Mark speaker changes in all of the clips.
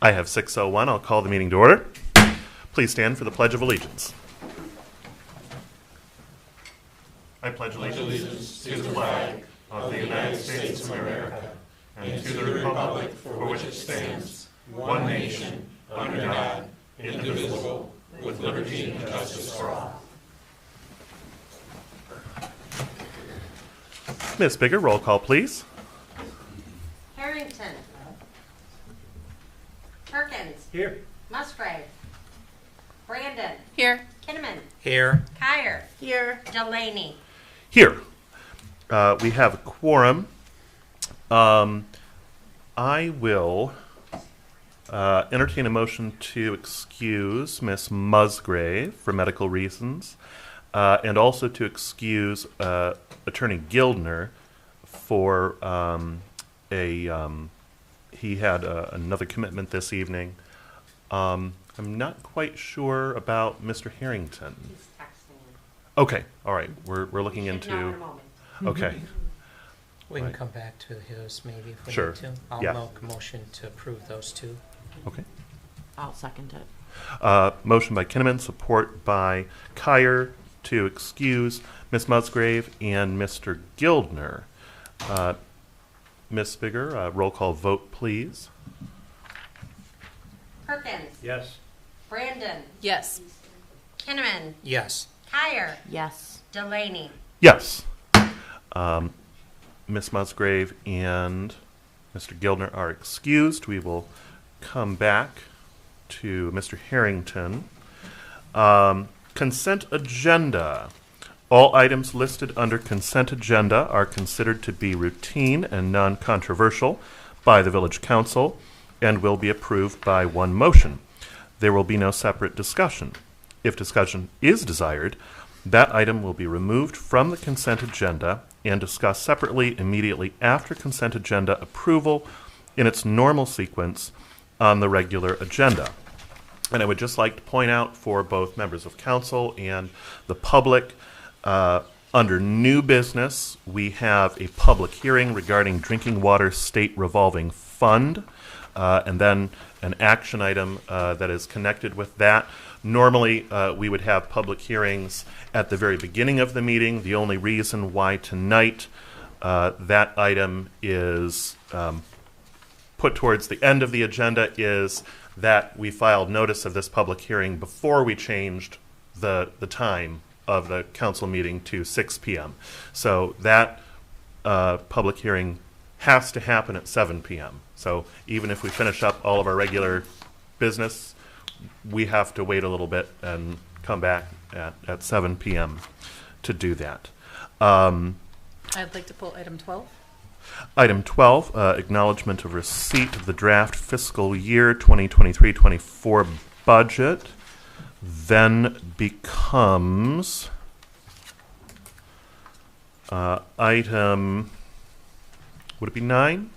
Speaker 1: I have 6:01. I'll call the meeting to order. Please stand for the Pledge of Allegiance. I pledge allegiance to the flag of the United States of America and to the republic for which it stands, one nation, under God, indivisible, with liberty and justice for all. Ms. Bigger, roll call, please.
Speaker 2: Harrington. Perkins.
Speaker 3: Here.
Speaker 2: Musgrave. Brandon.
Speaker 4: Here.
Speaker 2: Kinnaman.
Speaker 3: Here.
Speaker 2: Kyer.
Speaker 4: Here.
Speaker 2: Delaney.
Speaker 1: Here. We have a quorum. I will entertain a motion to excuse Miss Musgrave for medical reasons, and also to excuse Attorney Gildner for he had another commitment this evening. I'm not quite sure about Mr. Harrington.
Speaker 2: He's texting.
Speaker 1: Okay, all right. We're looking
Speaker 2: Should know in a
Speaker 1: into.
Speaker 2: moment.
Speaker 1: Okay.
Speaker 3: We can
Speaker 1: Right.
Speaker 3: come back to his maybe if we
Speaker 1: Sure.
Speaker 3: need to. I'll
Speaker 1: Yeah.
Speaker 3: make a motion to approve those two.
Speaker 1: Okay.
Speaker 4: I'll second it.
Speaker 1: Motion by Kinnaman, support by Kyer to excuse Ms. Musgrave and Mr. Gildner. Ms. Bigger, roll call vote, please.
Speaker 2: Perkins.
Speaker 3: Yes.
Speaker 2: Brandon.
Speaker 4: Yes.
Speaker 2: Kinnaman.
Speaker 3: Yes.
Speaker 2: Kyer.
Speaker 4: Yes.
Speaker 2: Delaney.
Speaker 1: Yes. Ms. Musgrave and Mr. Gildner are excused. We will come back to Mr. Harrington. Consent agenda. All items listed under consent agenda are considered to be routine and non-controversial by the Village Council and will be approved by one motion. There will be no separate discussion. If discussion is desired, that item will be removed from the consent agenda and discussed separately immediately after consent agenda approval in its normal sequence on the regular agenda. And I would just like to point out for both members of council and the public, under new business, we have a public hearing regarding drinking water state revolving fund, and then an action item that is connected with that. Normally, we would have public hearings at the very beginning of the meeting. The only reason why tonight that item is put towards the end of the agenda is that we filed notice of this public hearing before we changed the time of the council meeting to 6 p.m. So that public hearing has to happen at 7 p.m. So even if we finish up all of our regular business, we have to wait a little bit and come back at 7 p.m. to do that.
Speaker 4: I'd like to pull item 12.
Speaker 1: Item 12, acknowledgement of receipt of the draft fiscal year 2023-24 budget, then becomes item, would it be 9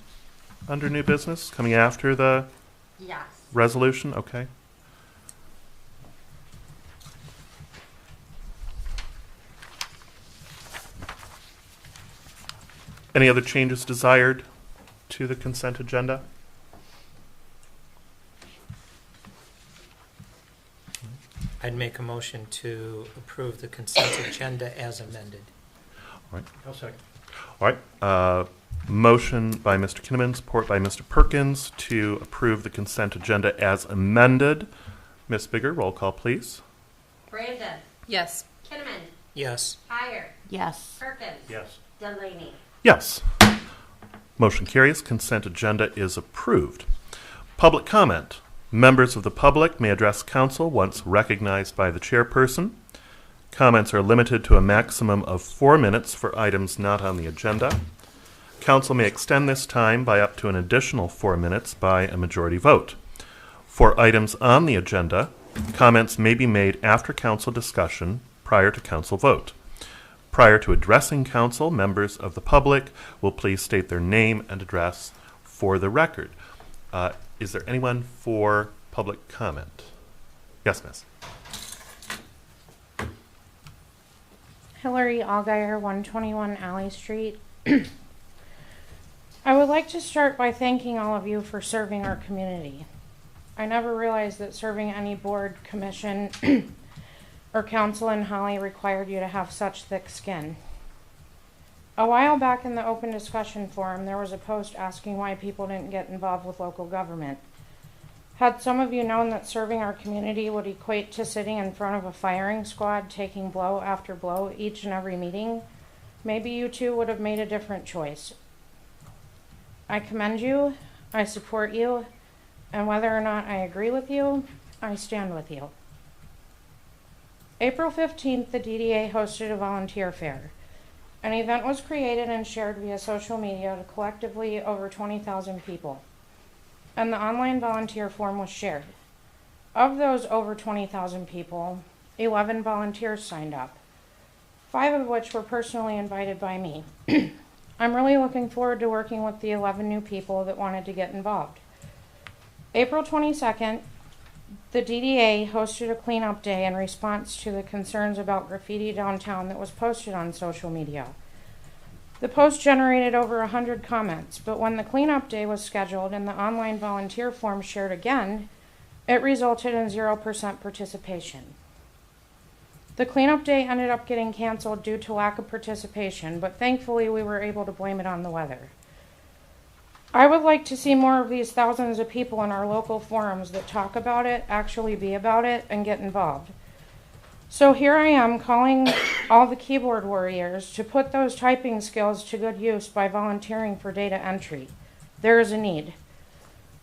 Speaker 1: under new business, coming after the
Speaker 2: Yes.
Speaker 1: resolution? Okay. Any other changes desired to the consent agenda?
Speaker 3: I'd make a motion to approve the consent agenda as amended.
Speaker 1: All right.
Speaker 3: I'll second.
Speaker 1: All right. Motion by Mr. Kinnaman, support by Mr. Perkins to approve the consent agenda as amended. Ms. Bigger, roll call, please.
Speaker 2: Brandon.
Speaker 4: Yes.
Speaker 2: Kinnaman.
Speaker 3: Yes.
Speaker 2: Kyer.
Speaker 4: Yes.
Speaker 2: Perkins.
Speaker 3: Yes.
Speaker 2: Delaney.
Speaker 1: Yes. Motion carries. Consent agenda is approved. Public comment. Members of the public may address council once recognized by the chairperson. Comments are limited to a maximum of 4 minutes for items not on the agenda. Council may extend this time by up to an additional 4 minutes by a majority vote. For items on the agenda, comments may be made after council discussion prior to council vote. Prior to addressing council, members of the public will please state their name and address for the record. Is there anyone for public comment? Yes, miss.
Speaker 5: Hillary Allgaier, 121 Alley Street. I would like to start by thanking all of you for serving our community. I never realized that serving any board, commission, or council in Holly required you to have such thick skin. A while back in the open discussion forum, there was a post asking why people didn't get involved with local government. Had some of you known that serving our community would equate to sitting in front of a firing squad taking blow after blow each and every meeting, maybe you too would have made a different choice. I commend you, I support you, and whether or not I agree with you, I stand with you. April 15th, the DDA hosted a volunteer fair. An event was created and shared via social media to collectively over 20,000 people, and the online volunteer form was shared. Of those over 20,000 people, 11 volunteers signed up, 5 of which were personally invited by me. I'm really looking forward to working with the 11 new people that wanted to get involved. April 22nd, the DDA hosted a cleanup day in response to the concerns about graffiti downtown that was posted on social media. The post generated over 100 comments, but when the cleanup day was scheduled and the online volunteer form shared again, it resulted in 0% participation. The cleanup day ended up getting canceled due to lack of participation, but thankfully we were able to blame it on the weather. I would like to see more of these thousands of people in our local forums that talk about it, actually be about it, and get involved. So here I am calling all the keyboard warriors to put those typing skills to good use by volunteering for data entry. There is a need.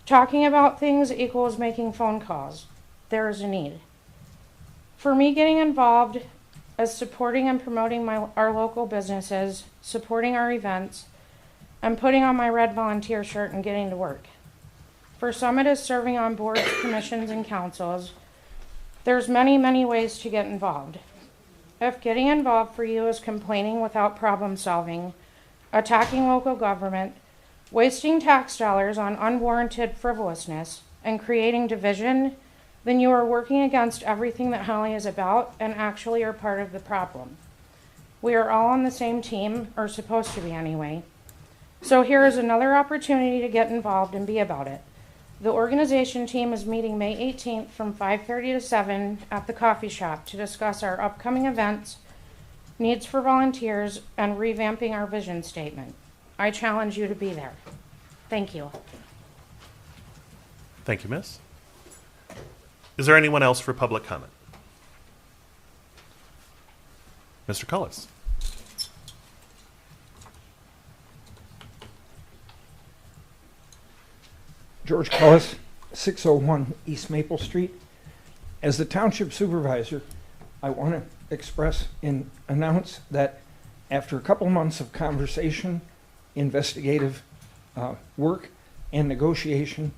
Speaker 5: Talking about things equals making phone calls. There is a need. For me, getting involved as supporting and promoting our local businesses, supporting our events, and putting on my red volunteer shirt and getting to work. For some, it is serving on boards, commissions, and councils. There's many, many ways to get involved. If getting involved for you is complaining without problem solving, attacking local government, wasting tax dollars on unwarranted frivolousness, and creating division, then you are working against everything that Holly is about and actually are part of the problem. We are all on the same team, or supposed to be anyway. So here is another opportunity to get involved and be about it. The organization team is meeting May 18th from 5:30 to 7 at the coffee shop to discuss our upcoming events, needs for volunteers, and revamping our vision statement. I challenge you to be there. Thank you.
Speaker 1: Thank you, Miss. Is there anyone else for public comment? Mr. Cullis.
Speaker 6: George Cullis, 601 East Maple Street. As the township supervisor, I want to express and announce that after a couple months of conversation, investigative work, and negotiation,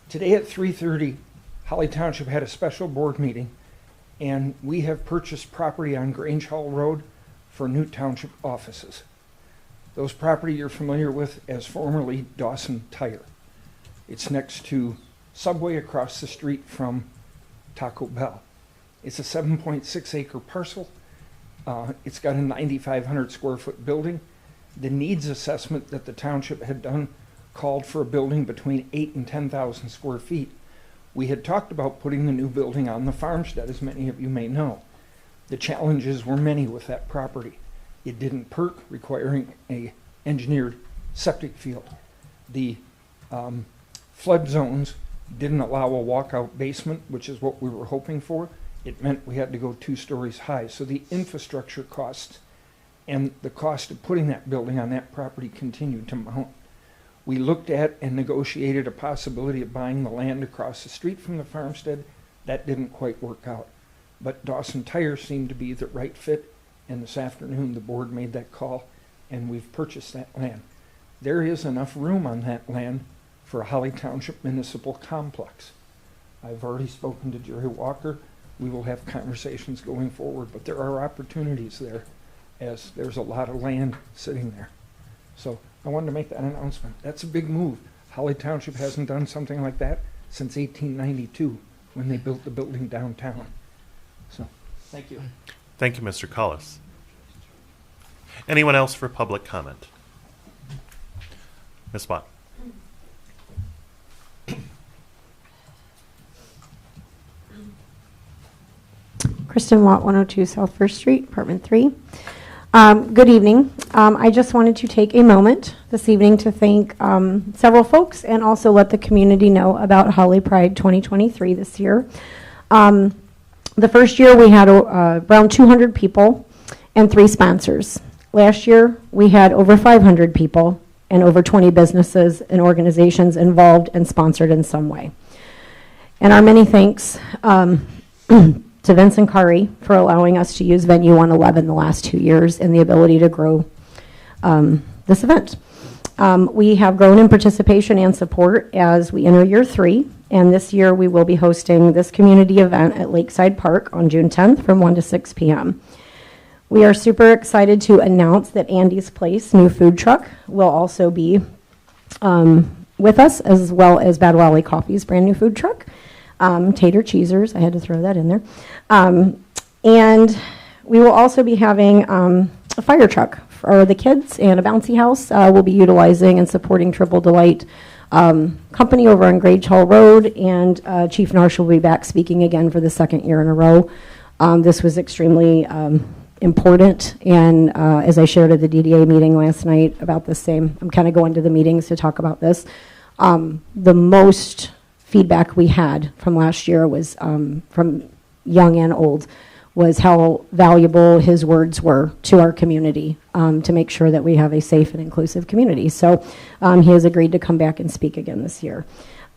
Speaker 6: today at 3:30, Holly Township had a special board meeting, and we have purchased property on Grange Hall Road for new township offices. Those property you're familiar with as formerly Dawson Tire. It's next to Subway across the street from Taco Bell. It's a 7.6 acre parcel. It's got a 9,500 square foot building. The needs assessment that the township had done called for a building between 8,000 and 10,000 square feet. We had talked about putting the new building on the farmstead, as many of you may know. The challenges were many with that property. It didn't perk, requiring a engineered septic field. The flood zones didn't allow a walkout basement, which is what we were hoping for. It meant we had to go 2 stories high. So the infrastructure costs and the cost of putting that building on that property continued to mount. We looked at and negotiated a possibility of buying the land across the street from the farmstead. That didn't quite work out. But Dawson Tire seemed to be the right fit, and this afternoon the board made that call, and we've purchased that land. There is enough room on that land for a Holly Township municipal complex. I've already spoken to Jerry Walker. We will have conversations going forward, but there are opportunities there, as there's a lot of land sitting there. So I wanted to make that announcement. That's a big move. Holly Township hasn't done something like that since 1892, when they built the building downtown. So, thank you.
Speaker 1: Thank you, Mr. Cullis. Anyone else for public comment? Ms. Watt.
Speaker 7: Kristen Watt, 102 South First Street, Apartment 3. Good evening. I just wanted to take a moment this evening to thank several folks and also let the community know about Holly Pride 2023 this year. The first year we had around 200 people and 3 sponsors. Last year we had over 500 people and over 20 businesses and organizations involved and sponsored in some way. And our many thanks to Vincent Curry for allowing us to use Venue 111 the last 2 years and the ability to grow this event. We have grown in participation and support as we enter year 3, and this year we will be hosting this community event at Lakeside Park on June 10th from 1 to 6 p.m. We are super excited to announce that Andy's Place new food truck will also be with us, as well as Bad Wally Coffee's brand new food truck. Tater Cheesers, I had to throw that in there. And we will also be having a fire truck for the kids and a bouncy house. We'll be utilizing and supporting Triple Delight Company over on Grage Hall Road, and Chief Narsh will be back speaking again for the 2nd year in a row. This was extremely important, and as I shared at the DDA meeting last night about the same, I'm kind of going to the meetings to talk about this. The most feedback we had from last year was from young and old, was how valuable his words were to our community to make sure that we have a safe and inclusive community. So he has agreed to come back and speak again this year.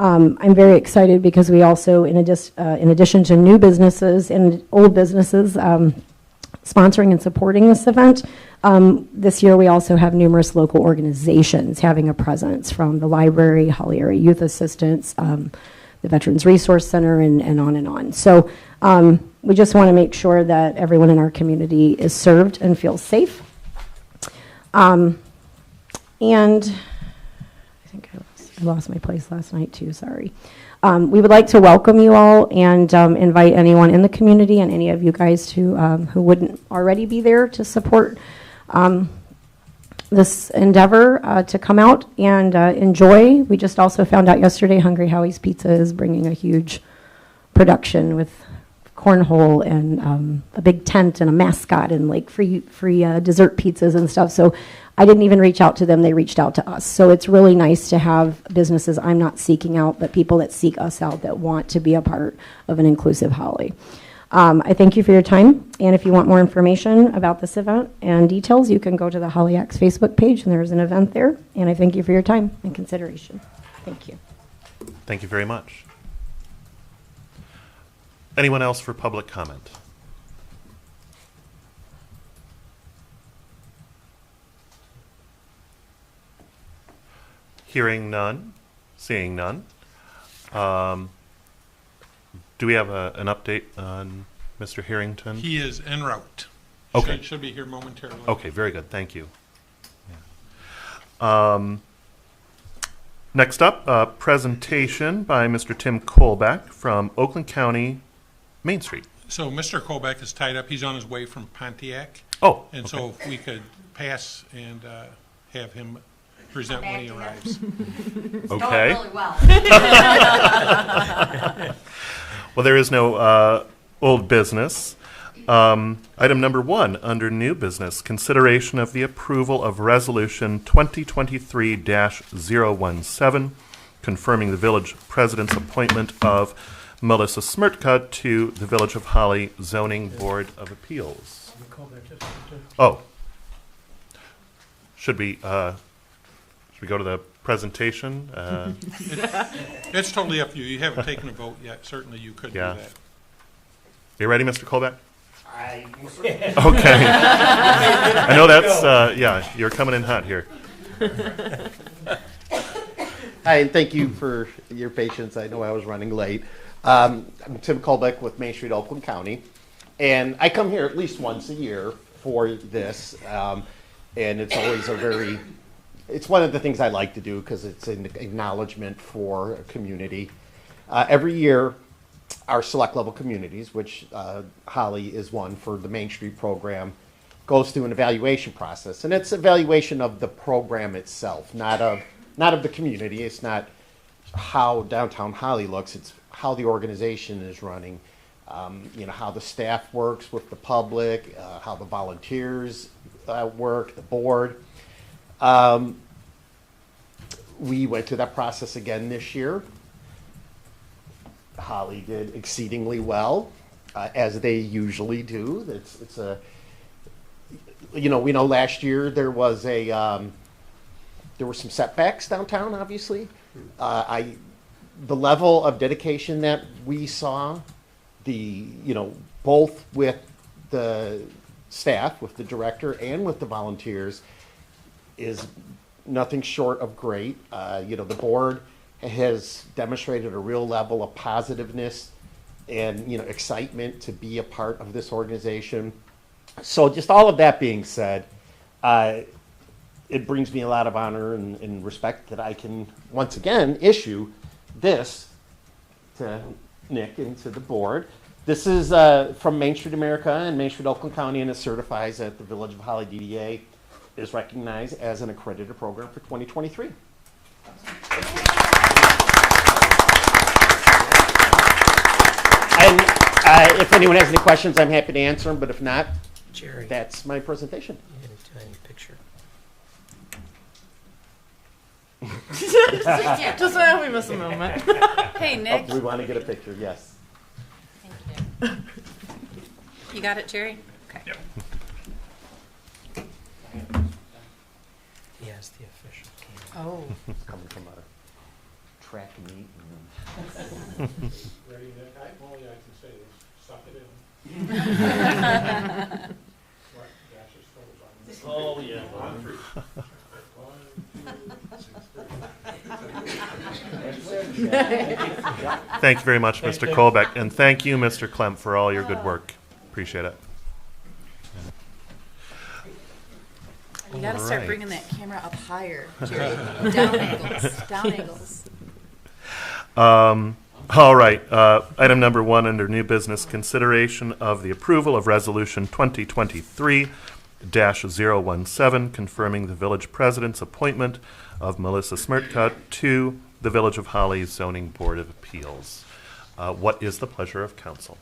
Speaker 7: I'm very excited because we also, in addition to new businesses and old businesses sponsoring and supporting this event, this year we also have numerous local organizations having a presence, from the library, Holly Area Youth Assistance, the Veterans Resource Center, and on and on. So we just want to make sure that everyone in our community is served and feels safe. And I think I lost my place last night too, sorry. We would like to welcome you all and invite anyone in the community and any of you guys who wouldn't already be there to support this endeavor to come out and enjoy. We just also found out yesterday Hungry Howie's Pizza is bringing a huge production with cornhole and a big tent and a mascot and like free dessert pizzas and stuff. So I didn't even reach out to them. They reached out to us. So it's really nice to have businesses I'm not seeking out, but people that seek us out that want to be a part of an inclusive Holly. I thank you for your time. And if you want more information about this event and details, you can go to the Hollyax Facebook page, and there's an event there. And I thank you for your time and consideration. Thank you.
Speaker 1: Thank you very much. Anyone else for public comment? Hearing none, seeing none. Do we have an update on Mr. Harrington?
Speaker 8: He is en route.
Speaker 1: Okay.
Speaker 8: Should be here momentarily.
Speaker 1: Okay, very good. Thank you. Yeah. Next up, presentation by Mr. Tim Kolbeck from Oakland County, Main Street.
Speaker 8: So Mr. Kolbeck is tied up. He's on his way from Pontiac.
Speaker 1: Oh,
Speaker 8: And
Speaker 1: okay.
Speaker 8: so if we could pass and have him present when he arrives.
Speaker 1: Okay.
Speaker 2: Going really well.
Speaker 1: Well, there is no old business. Item number 1, under new business, consideration of the approval of Resolution 2023-017, confirming the village president's appointment of Melissa Smirtka to the Village of Holly Zoning Board of Appeals. Oh. Should we go to the presentation?
Speaker 8: It's totally up to you. You haven't taken a vote yet. Certainly you could
Speaker 1: Yeah.
Speaker 8: do that.
Speaker 1: You ready, Mr. Kolbeck? Okay. I know that's, yeah, you're coming in hot here.
Speaker 9: Hi, and thank you for your patience. I know I was running late. I'm Tim Kolbeck with Main Street, Oakland County, and I come here at least once a year for this, and it's always it's one of the things I like to do because it's an acknowledgement for a community. Every year, our select level communities, which Holly is one for the Main Street program, goes through an evaluation process, and it's evaluation of the program itself, not of the community. It's not how downtown Holly looks. It's how the organization is running. how the staff works with the public, how the volunteers work, the board. We went through that process again this year. Holly did exceedingly well, as they usually do. It's a, we know last year there was there were some setbacks downtown, obviously. The level of dedication that we saw, both with the staff, with the director, and with the volunteers, is nothing short of great. The board has demonstrated a real level of positiveness and excitement to be a part of this organization. So just all of that being said, it brings me a lot of honor and respect that I can once again issue this to Nick and to the board. This is from Main Street America and Main Street Oakland County, and it certifies that the Village of Holly DDA is recognized as an accredited program for 2023. And if anyone has any questions, I'm happy to answer them, but if not,
Speaker 3: Jerry,
Speaker 9: that's my presentation.
Speaker 3: you didn't do any picture.
Speaker 4: Just so we miss a moment. Hey,
Speaker 9: Oh,
Speaker 4: Nick,
Speaker 9: do we want to get a picture? Yes.
Speaker 2: Thank you.
Speaker 4: you got it, Jerry? Okay.
Speaker 3: Yes, the official camera.
Speaker 4: Oh.
Speaker 9: It's coming from a track meet.
Speaker 8: Ready, Nick? Only I can say this, suck it in. What, Dasher's photos on. Oh, yeah. On three. 1, 2, 3.
Speaker 1: Thank you very much, Mr. Colbeck, and thank you, Mr. Klemp, for all your good work. Appreciate it.
Speaker 4: You got to
Speaker 1: All
Speaker 4: start
Speaker 1: right.
Speaker 4: bringing that camera up higher, Jerry. Down angles. Down angles.
Speaker 1: All right. Item number 1 under new business, consideration of the approval of Resolution 2023-017, confirming the village president's appointment of Melissa Smirtka to the Village of Holly Zoning Board of Appeals. What is the pleasure of council?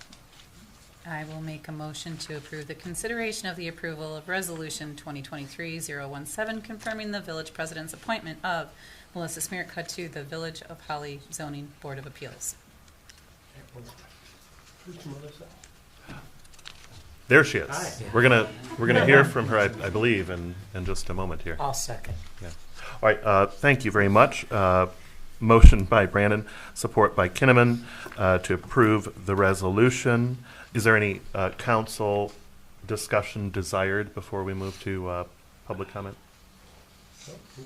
Speaker 10: I will make a motion to approve the consideration of the approval of Resolution 2023-017, confirming the village president's appointment of Melissa Smirtka to the Village of Holly Zoning Board of Appeals.
Speaker 1: There she is. We're gonna hear from her, I believe, in just a moment here.
Speaker 3: I'll second.
Speaker 1: Yeah. All right. Thank you very much. Motion by Brandon, support by Kinnaman, to approve the resolution. Is there any council discussion desired before we move to public comment?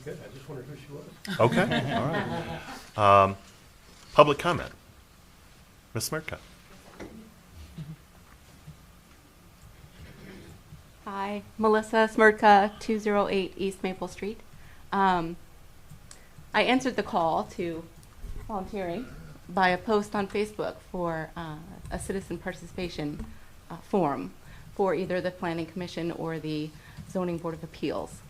Speaker 8: Good, I just wondered who she was.
Speaker 1: Okay. All right. Public comment. Ms. Smirtka.
Speaker 11: Hi, Melissa Smirtka, 208 East Maple Street. I answered the call to volunteering by a post on Facebook for a citizen participation forum for either the Planning Commission or the Zoning Board of Appeals.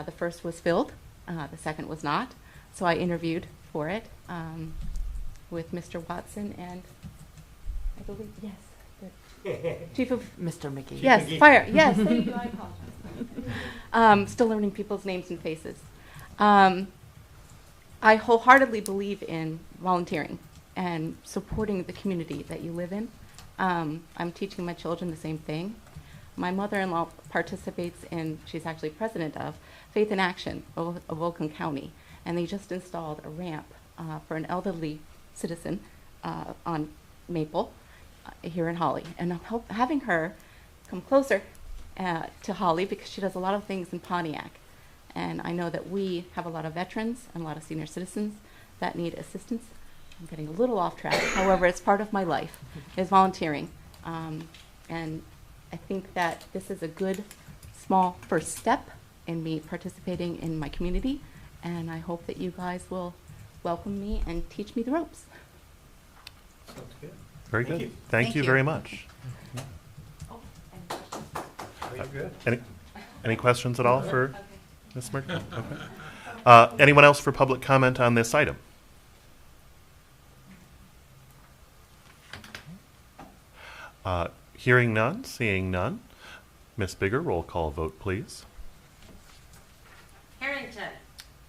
Speaker 11: The first was filled, the second was not, so I interviewed for it with Mr. Watson and I believe, yes, the Chief of
Speaker 4: Mr. McGee.
Speaker 11: Yes, fire. Yes, thank you. I apologize. Still learning people's names and faces. I wholeheartedly believe in volunteering and supporting the community that you live in. I'm teaching my children the same thing. My mother-in-law participates in, she's actually president of Faith in Action of Oakland County, and they just installed a ramp for an elderly citizen on Maple here in Holly. And I'm having her come closer to Holly because she does a lot of things in Pontiac. And I know that we have a lot of veterans and a lot of senior citizens that need assistance. I'm getting a little off track. However, it's part of my life, is volunteering. And I think that this is a good, small first step in me participating in my community. And I hope that you guys will welcome me and teach me the ropes.
Speaker 8: Sounds good.
Speaker 1: Very
Speaker 8: Thank
Speaker 1: good.
Speaker 8: you.
Speaker 1: Thank you very much.
Speaker 8: Very good.
Speaker 1: Any questions at all for Ms. Smirtka? Okay. Anyone else for public comment on this item? Hearing none, seeing none. Ms. Bigger, roll call vote, please.
Speaker 2: Harrington.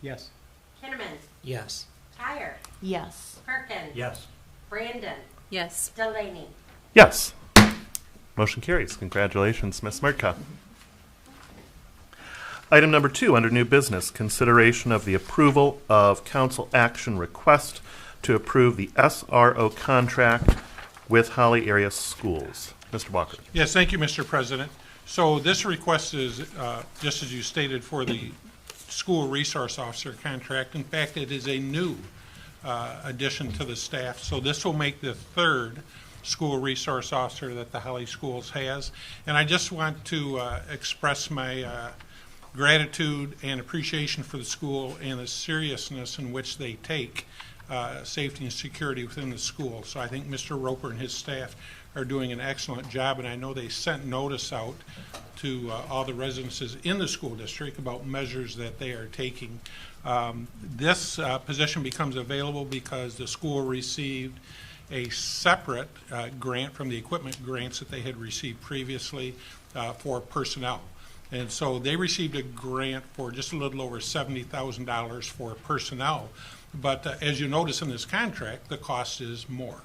Speaker 8: Yes.
Speaker 2: Kinnaman.
Speaker 3: Yes.
Speaker 2: Tyre.
Speaker 11: Yes.
Speaker 2: Perkins.
Speaker 8: Yes.
Speaker 2: Brandon.
Speaker 10: Yes.
Speaker 2: Delaney.
Speaker 1: Yes. Motion carries. Congratulations, Ms. Murtka. Item number 2, under new business, consideration of the approval of council action request to approve the SRO contract with Holly Area Schools. Mr. Walker.
Speaker 8: Yes, thank you, Mr. President. So this request is, just as you stated, for the school resource officer contract. In fact, it is a new addition to the staff. So this will make the third school resource officer that the Holly Schools has. And I just want to express my gratitude and appreciation for the school and the seriousness in which they take safety and security within the school. So I think Mr. Roper and his staff are doing an excellent job, and I know they sent notice out to all the residences in the school district about measures that they are taking. This position becomes available because the school received a separate grant from the equipment grants that they had received previously for personnel. And so they received a grant for just a little over $70,000 for personnel. But as you notice in this contract, the cost is more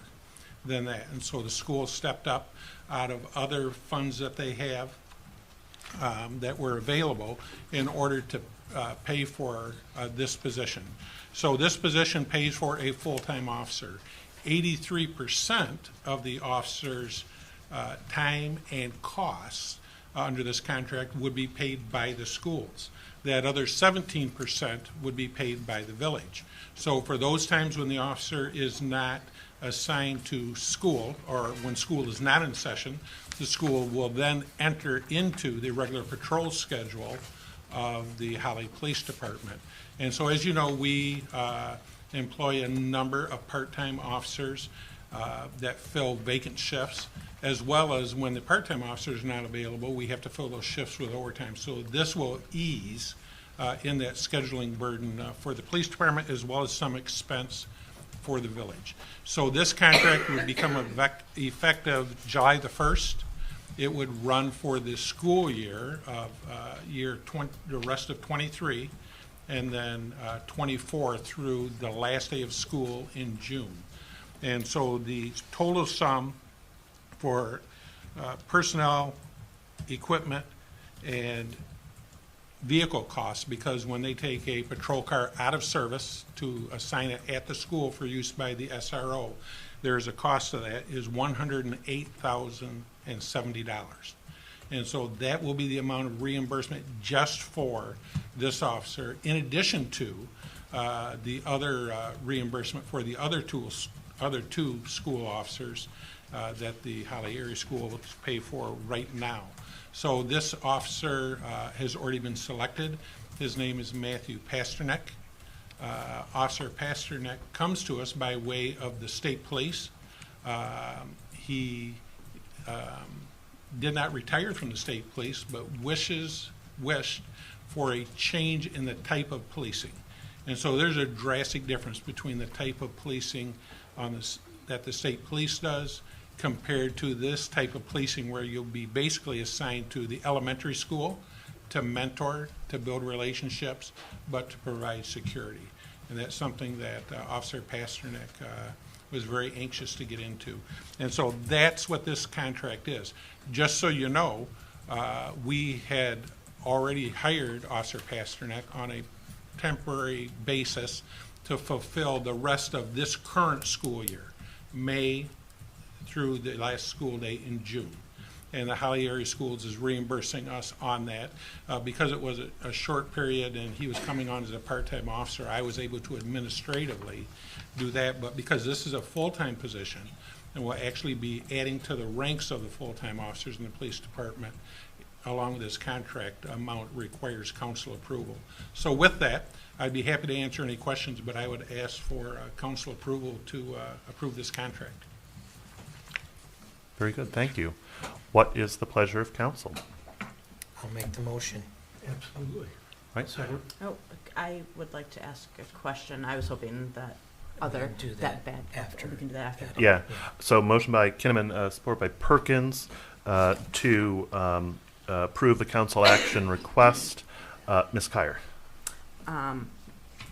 Speaker 8: than that. And so the school stepped up out of other funds that they have that were available in order to pay for this position. So this position pays for a full-time officer. 83% of the officer's time and costs under this contract would be paid by the schools. That other 17% would be paid by the village. So for those times when the officer is not assigned to school, or when school is not in session, the school will then enter into the regular patrol schedule of the Holly Police Department. And so as you know, we employ a number of part-time officers that fill vacant shifts, as well as when the part-time officer is not available, we have to fill those shifts with overtime. So this will ease in that scheduling burden for the police department, as well as some expense for the village. So this contract would become effective July the 1st. It would run for the school year of the rest of 23, and then 24 through the last day of school in June. And so the total sum for personnel, equipment, and vehicle costs, because when they take a patrol car out of service to assign it at the school for use by the SRO, there's a cost of that is $108,070. And so that will be the amount of reimbursement just for this officer, in addition to the other reimbursement for the other two school officers that the Holly Area School pay for right now. So this officer has already been selected. His name is Matthew Pasternak. Officer Pasternak comes to us by way of the state police. He did not retire from the state police, but wished for a change in the type of policing. And so there's a drastic difference between the type of policing that the state police does compared to this type of policing, where you'll be basically assigned to the elementary school to mentor, to build relationships, but to provide security. And that's something that Officer Pasternak was very anxious to get into. And so that's what this contract is. Just so you know, we had already hired Officer Pasternak on a temporary basis to fulfill the rest of this current school year, May through the last school day in June. And the Holly Area Schools is reimbursing us on that. Because it was a short period and he was coming on as a part-time officer, I was able to administratively do that. But because this is a full-time position and will actually be adding to the ranks of the full-time officers in the police department, along with this contract amount requires council approval. So with that, I'd be happy to answer any questions, but I would ask for council approval to approve this contract.
Speaker 1: Very good, thank you. What is the pleasure of council?
Speaker 3: I'll make the motion.
Speaker 8: Absolutely.
Speaker 1: Right.
Speaker 8: Second.
Speaker 2: Oh, I would like to ask a question. I was hoping that other,
Speaker 3: Do
Speaker 2: that bad.
Speaker 3: after.
Speaker 2: We can do that after.
Speaker 1: Yeah. So motion by Kinnaman, support by Perkins, to approve the council action request. Ms. Kyer.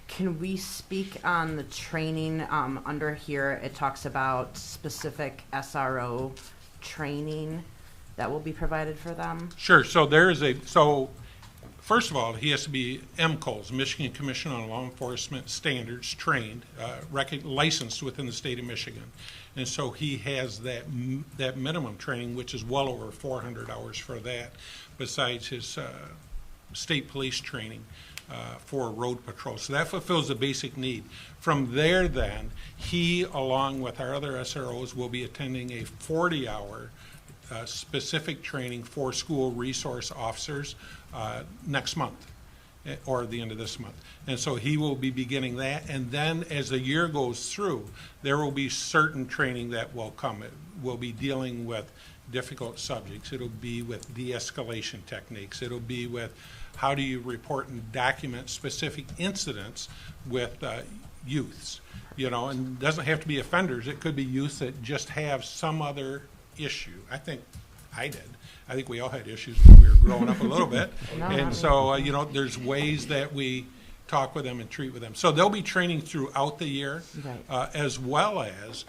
Speaker 2: Can we speak on the training, under here, it talks about specific SRO training that will be provided for them?
Speaker 8: Sure, so first of all, he has to be MCOLS, Michigan Commission on Law Enforcement Standards, trained, licensed within the state of Michigan. And so he has that minimum training, which is well over 400 hours for that, besides his state police training for road patrol. So that fulfills the basic need. From there then, he, along with our other SROs, will be attending a 40-hour specific training for school resource officers next month, or the end of this month. And so he will be beginning that, and then as the year goes through, there will be certain training that will come. It will be dealing with difficult subjects. It'll be with de-escalation techniques. It'll be with how do you report and document specific incidents with youths, you know, and it doesn't have to be offenders. It could be youth that just have some other issue. I think I did. I think we all had issues when we were growing up a little bit. And so, you know, there's ways that we talk with them and treat with them. So they'll be training throughout the year, as well as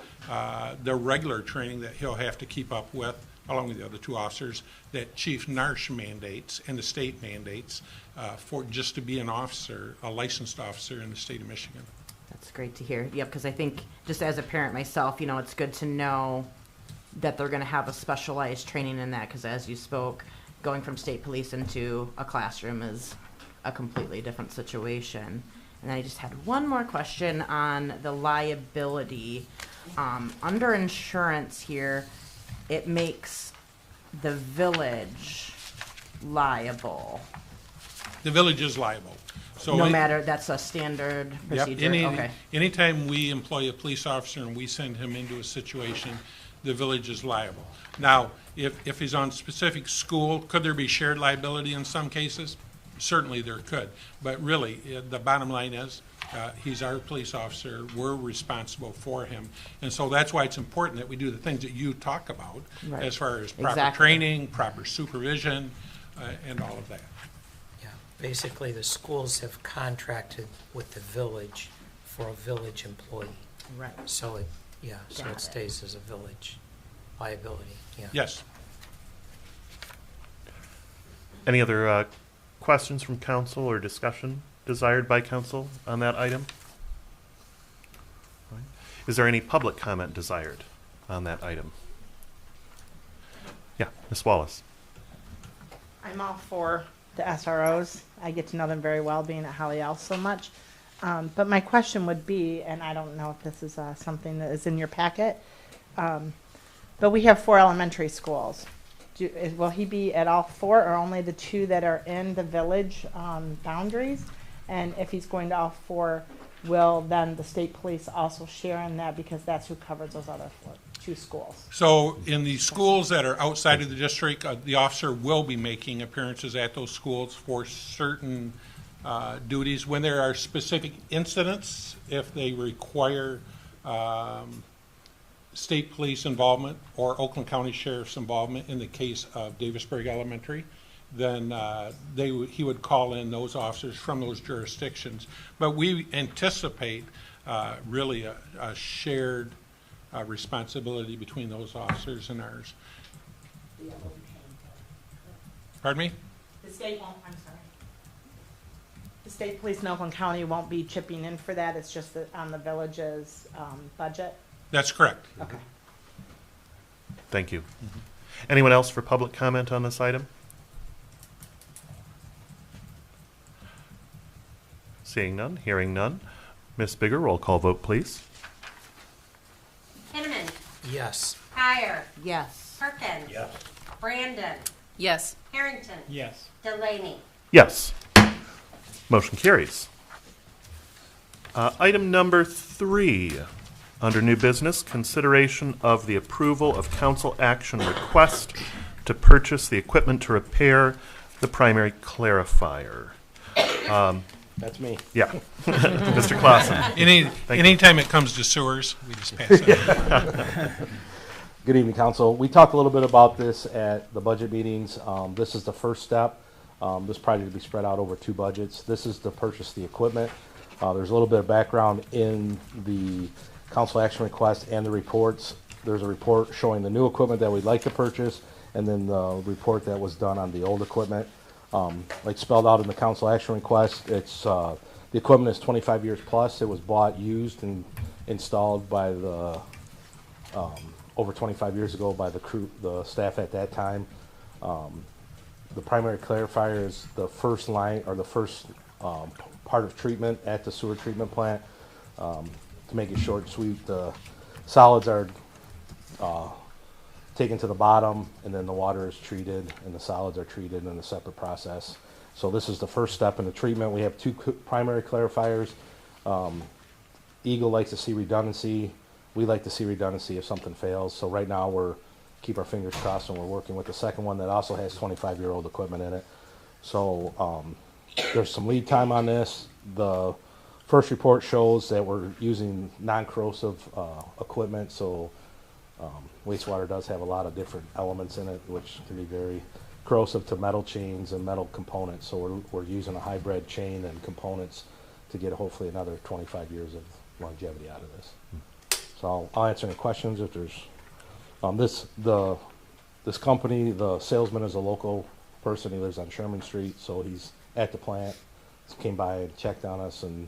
Speaker 8: the regular training that he'll have to keep up with, along with the other two officers, that Chief Narsh mandates and the state mandates for just to be an officer, a licensed officer in the state of Michigan.
Speaker 2: That's great to hear. Yep, because I think just as a parent myself, you know, it's good to know that they're going to have a specialized training in that, because as you spoke, going from state police into a classroom is a completely different situation. And I just had one more question on the liability. Under insurance here, it makes the village liable.
Speaker 8: The village is liable. So
Speaker 2: No matter, that's a standard procedure? Okay.
Speaker 8: Anytime we employ a police officer and we send him into a situation, the village is liable. Now, if he's on specific school, could there be shared liability in some cases? Certainly there could. But really, the bottom line is, he's our police officer, we're responsible for him. And so that's why it's important that we do the things that you talk about, as far as proper training, proper supervision, and all of that.
Speaker 3: Yeah, basically, the schools have contracted with the village for a village employee.
Speaker 2: Right.
Speaker 3: So it, so it stays as a village liability,
Speaker 8: Yes.
Speaker 1: Any other questions from council or discussion desired by council on that item? All right. Is there any public comment desired on that item? Yeah, Ms. Wallace.
Speaker 12: I'm all for the SROs. I get to know them very well, being at Holly Else so much. But my question would be, and I don't know if this is something that is in your packet, but we have 4 elementary schools. Will he be at all 4, or only the 2 that are in the village boundaries? And if he's going to all 4, will then the state police also share in that, because that's who covers those other 2 schools?
Speaker 8: So in the schools that are outside of the district, the officer will be making appearances at those schools for certain duties. When there are specific incidents, if they require state police involvement or Oakland County Sheriff's involvement in the case of Davisburg Elementary, then he would call in those officers from those jurisdictions. But we anticipate really a shared responsibility between those officers and ours. Pardon me?
Speaker 12: The state won't, I'm sorry. The state police in Oakland County won't be chipping in for that, it's just on the village's budget?
Speaker 8: That's correct.
Speaker 12: Okay.
Speaker 1: Thank you. Anyone else for public comment on this item? Seeing none, hearing none. Ms. Bigger, roll call vote, please.
Speaker 13: Kinnaman.
Speaker 3: Yes.
Speaker 13: Kyer.
Speaker 2: Yes.
Speaker 13: Perkins.
Speaker 8: Yes.
Speaker 13: Brandon.
Speaker 10: Yes.
Speaker 13: Harrington.
Speaker 8: Yes.
Speaker 13: Delaney.
Speaker 1: Yes. Motion carries. Item number 3, under new business, consideration of the approval of council action request to purchase the equipment to repair the primary clarifier.
Speaker 13: That's me.
Speaker 1: Yeah. Mr. Clausen. Thank you.
Speaker 8: Anytime it comes to sewers, we just pass it.
Speaker 13: Good evening, council. We talked a little bit about this at the budget meetings. This is the first step. This project will be spread out over 2 budgets. This is to purchase the equipment. There's a little bit of background in the council action request and the reports. There's a report showing the new equipment that we'd like to purchase, and then the report that was done on the old equipment. Like spelled out in the council action request, it's the equipment is 25 years plus. It was bought used and installed by the over 25 years ago by the crew, the staff at that time. The primary clarifier is the first line or the first part of treatment at the sewer treatment plant. To make it short and sweet, the solids are taken to the bottom, and then the water is treated, and the solids are treated in a separate process. So this is the first step in the treatment. We have 2 primary clarifiers. Eagle likes to see redundancy. We like to see redundancy if something fails. So right now we're keep our fingers crossed, and we're working with the second one that also has 25-year-old equipment in it. So there's some lead time on this. The first report shows that we're using non-corrosive equipment, so wastewater does have a lot of different elements in it, which can be very corrosive to metal chains and metal components. So we're using a hybrid chain and components to get hopefully another 25 years of longevity out of this. So I'll answer any questions if there's this company. The salesman is a local person. He lives on Sherman Street, so he's at the plant. He came by and checked on us and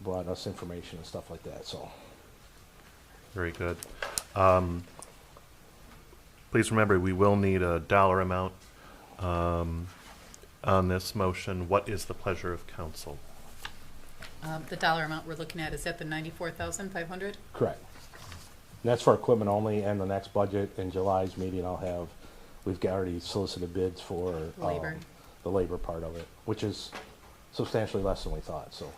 Speaker 13: brought us information and stuff like that. So
Speaker 1: Very good. Please remember, we will need a dollar amount on this motion. What is the pleasure of council?
Speaker 10: The dollar amount we're looking at, is that the $94,500?
Speaker 13: correct. And that's for equipment only, and the next budget in July's meeting we've already solicited bids for
Speaker 10: Labor.
Speaker 13: The labor part of it, which is substantially less than we thought. So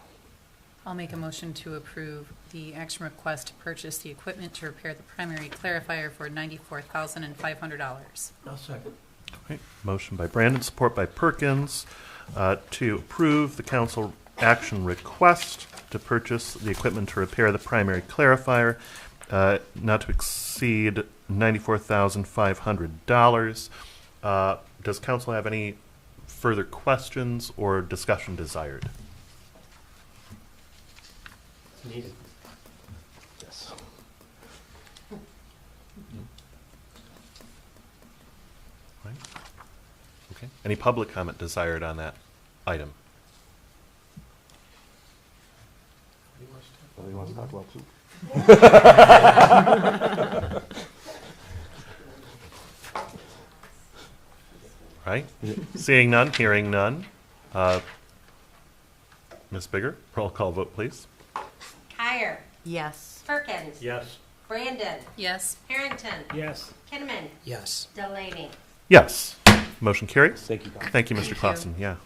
Speaker 10: I'll make a motion to approve the action request to purchase the equipment to repair the primary clarifier for $94,500.
Speaker 3: I'll second.
Speaker 1: Okay. Motion by Brandon, support by Perkins, to approve the council action request to purchase the equipment to repair the primary clarifier, not to exceed $94,500. Does council have any further questions or discussion desired?
Speaker 3: Needed.
Speaker 13: yes.
Speaker 1: Right. Okay. Any public comment desired on that item?
Speaker 13: What do you want to talk about too?
Speaker 1: Right? Seeing none, hearing none. Ms. Bigger, roll call vote, please.
Speaker 4: Kyer.
Speaker 2: Yes.
Speaker 4: Perkins.
Speaker 8: Yes.
Speaker 4: Brandon.
Speaker 10: Yes.
Speaker 4: Harrington.
Speaker 8: Yes.
Speaker 4: Kinnaman.
Speaker 3: Yes.
Speaker 4: Delaney.
Speaker 1: Yes. Motion carries.
Speaker 13: Thank you, Council.
Speaker 1: Thank you, Mr.
Speaker 10: Thank you.
Speaker 1: Clausen. Yeah.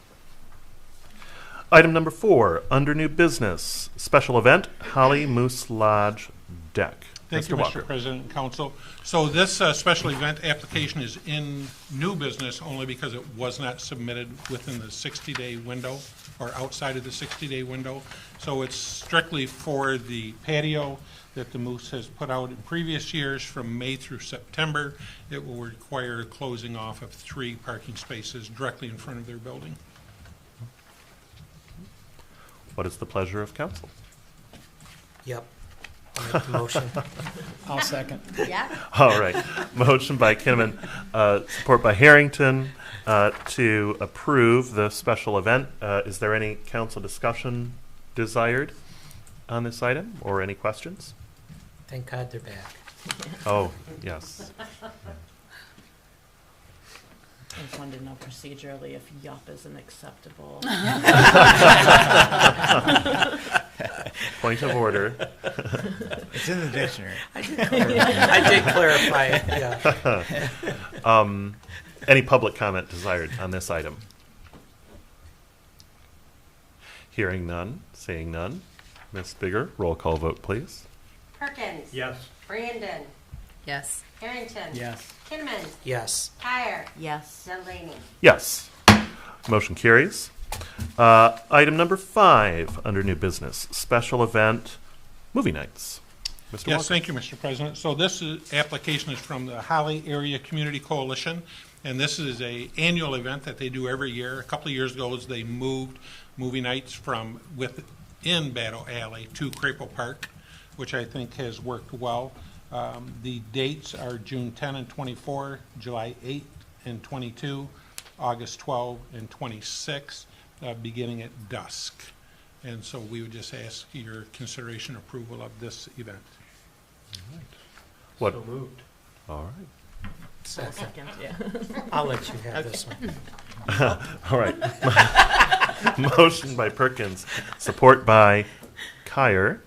Speaker 1: Item number 4, under new business, special event, Holly Moose Lodge Deck.
Speaker 8: Thank you,
Speaker 1: Walker.
Speaker 8: Mr. President and Council. So this special event application is in new business only because it was not submitted within the 60-day window or outside of the 60-day window. So it's strictly for the patio that the Moose has put out in previous years from May through September. It will require closing off of 3 parking spaces directly in front of their building.
Speaker 1: What is the pleasure of council?
Speaker 3: Yep. I'll make the motion.
Speaker 8: I'll second.
Speaker 4: Yeah.
Speaker 1: All right. Motion by Kinnaman, support by Harrington, to approve the special event. Is there any council discussion desired on this item or any questions?
Speaker 3: Thank God they're back.
Speaker 1: Oh, yes.
Speaker 2: I just wanted to know procedurally if yup isn't acceptable.
Speaker 1: Point of order.
Speaker 14: It's in the dictionary.
Speaker 3: I did clarify it, yeah.
Speaker 1: Any public comment desired on this item? Hearing none, seeing none. Ms. Bigger, roll call vote, please.
Speaker 4: Perkins.
Speaker 8: Yes.
Speaker 4: Brandon.
Speaker 10: Yes.
Speaker 4: Harrington.
Speaker 8: Yes.
Speaker 4: Kinnaman.
Speaker 3: Yes.
Speaker 4: Kyer.
Speaker 2: Yes.
Speaker 4: Delaney.
Speaker 1: Yes. Motion carries. Item number 5 under new business, special event movie nights. Mr.
Speaker 8: Yes,
Speaker 1: Walker.
Speaker 8: thank you, Mr. President. So this application is from the Holly Area Community Coalition, and this is a annual event that they do every year. A couple of years ago, they moved movie nights from within Battle Alley to Crapo Park, which I think has worked well. The dates are June 10 and 24, July 8 and 22, August 12 and 26, beginning at dusk. And so we would just ask your consideration approval of this event.
Speaker 1: What?
Speaker 3: So moved.
Speaker 1: All right.
Speaker 3: Second. I'll let you have this one.
Speaker 1: All right. Motion by Perkins, support by Kyer,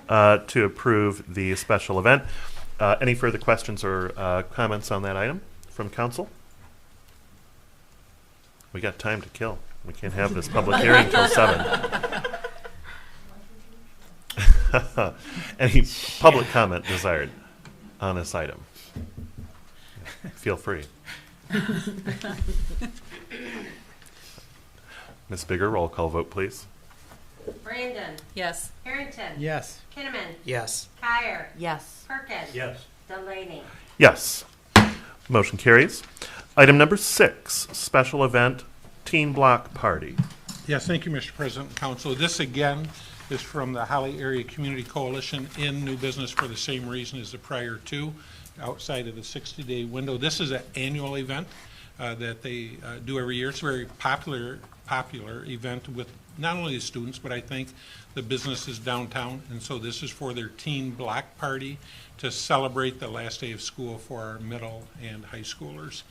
Speaker 1: to approve the special event. Any further questions or comments on that item from council? We got time to kill. We can't have this public hearing until 7. Any public comment desired on this item? Feel free. Ms. Bigger, roll call vote, please.
Speaker 15: Brandon.
Speaker 10: Yes.
Speaker 15: Harrington.
Speaker 14: Yes.
Speaker 15: Kinnaman.
Speaker 3: Yes.
Speaker 15: Kyer.
Speaker 2: Yes.
Speaker 15: Perkins.
Speaker 14: Yes.
Speaker 15: Delaney.
Speaker 1: Yes. Motion carries. Item number 6, special event teen block party.
Speaker 8: Yes, thank you, Mr. President and Council. This, again, is from the Holly Area Community Coalition in new business for the same reason as the prior two, outside of the 60-day window. This is an annual event that they do every year. It's a very popular event with not only the students, but I think the businesses downtown. And so this is for their teen block party to celebrate the last day of school for our middle and high schoolers.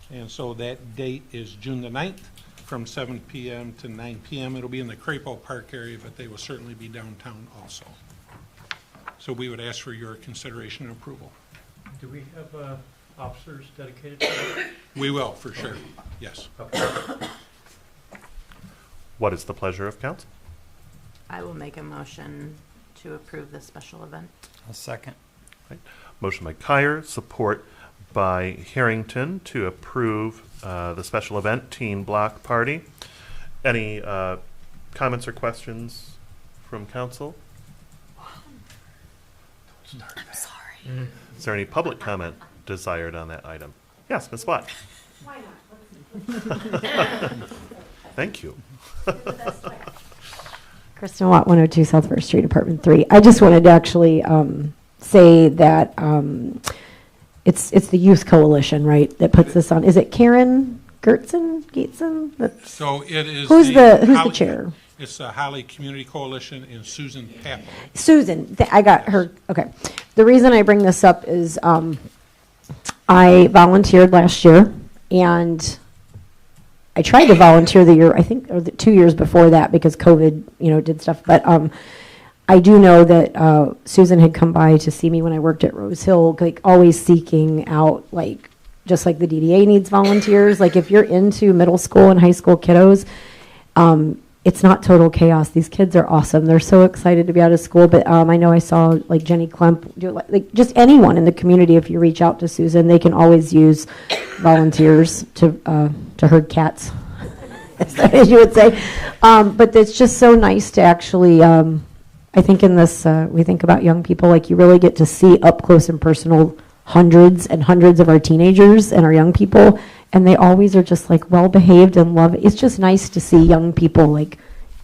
Speaker 8: And so that date is June the 9th from 7 p.m. to 9 p.m. It'll be in the Crapo Park area, but they will certainly be downtown also. So we would ask for your consideration and approval.
Speaker 16: Do we have officers dedicated to that?
Speaker 8: We will, for sure, yes.
Speaker 1: What is the pleasure of council?
Speaker 2: I will make a motion to approve this special event.
Speaker 14: A second.
Speaker 1: Right. Motion by Kyer, support by Harrington to approve the special event teen block party. Any comments or questions from council?
Speaker 10: Sorry.
Speaker 1: Is there any public comment desired on that item? Yes, Ms. Watt.
Speaker 7: Why not?
Speaker 1: Thank you.
Speaker 7: Kristen Watt, 102 South First Street, Apartment 3. I just wanted to actually say that it's the Youth Coalition, right, that puts this on. Is it Karen Gateson?
Speaker 8: So it is.
Speaker 7: Who's the
Speaker 8: Holly-
Speaker 7: chair?
Speaker 8: It's the Holly Community Coalition and Susan Papel.
Speaker 7: Susan, I got her. Okay. The reason I bring this up is I volunteered last year, and I tried to volunteer the year, I think, or the 2 years before that because COVID, did stuff. But I do know that Susan had come by to see me when I worked at Rose Hill, like always seeking out, like, just like the DDA needs volunteers. Like if you're into middle school and high school kiddos, it's not total chaos. These kids are awesome. They're so excited to be out of school. But I know I saw like Jenny Klemp do it, like just anyone in the community. If you reach out to Susan, they can always use volunteers to herd cats, as you would say. But it's just so nice to actually. I think in this, we think about young people, like you really get to see up close and personal hundreds and hundreds of our teenagers and our young people, and they always are just like well behaved and love. It's just nice to see young people like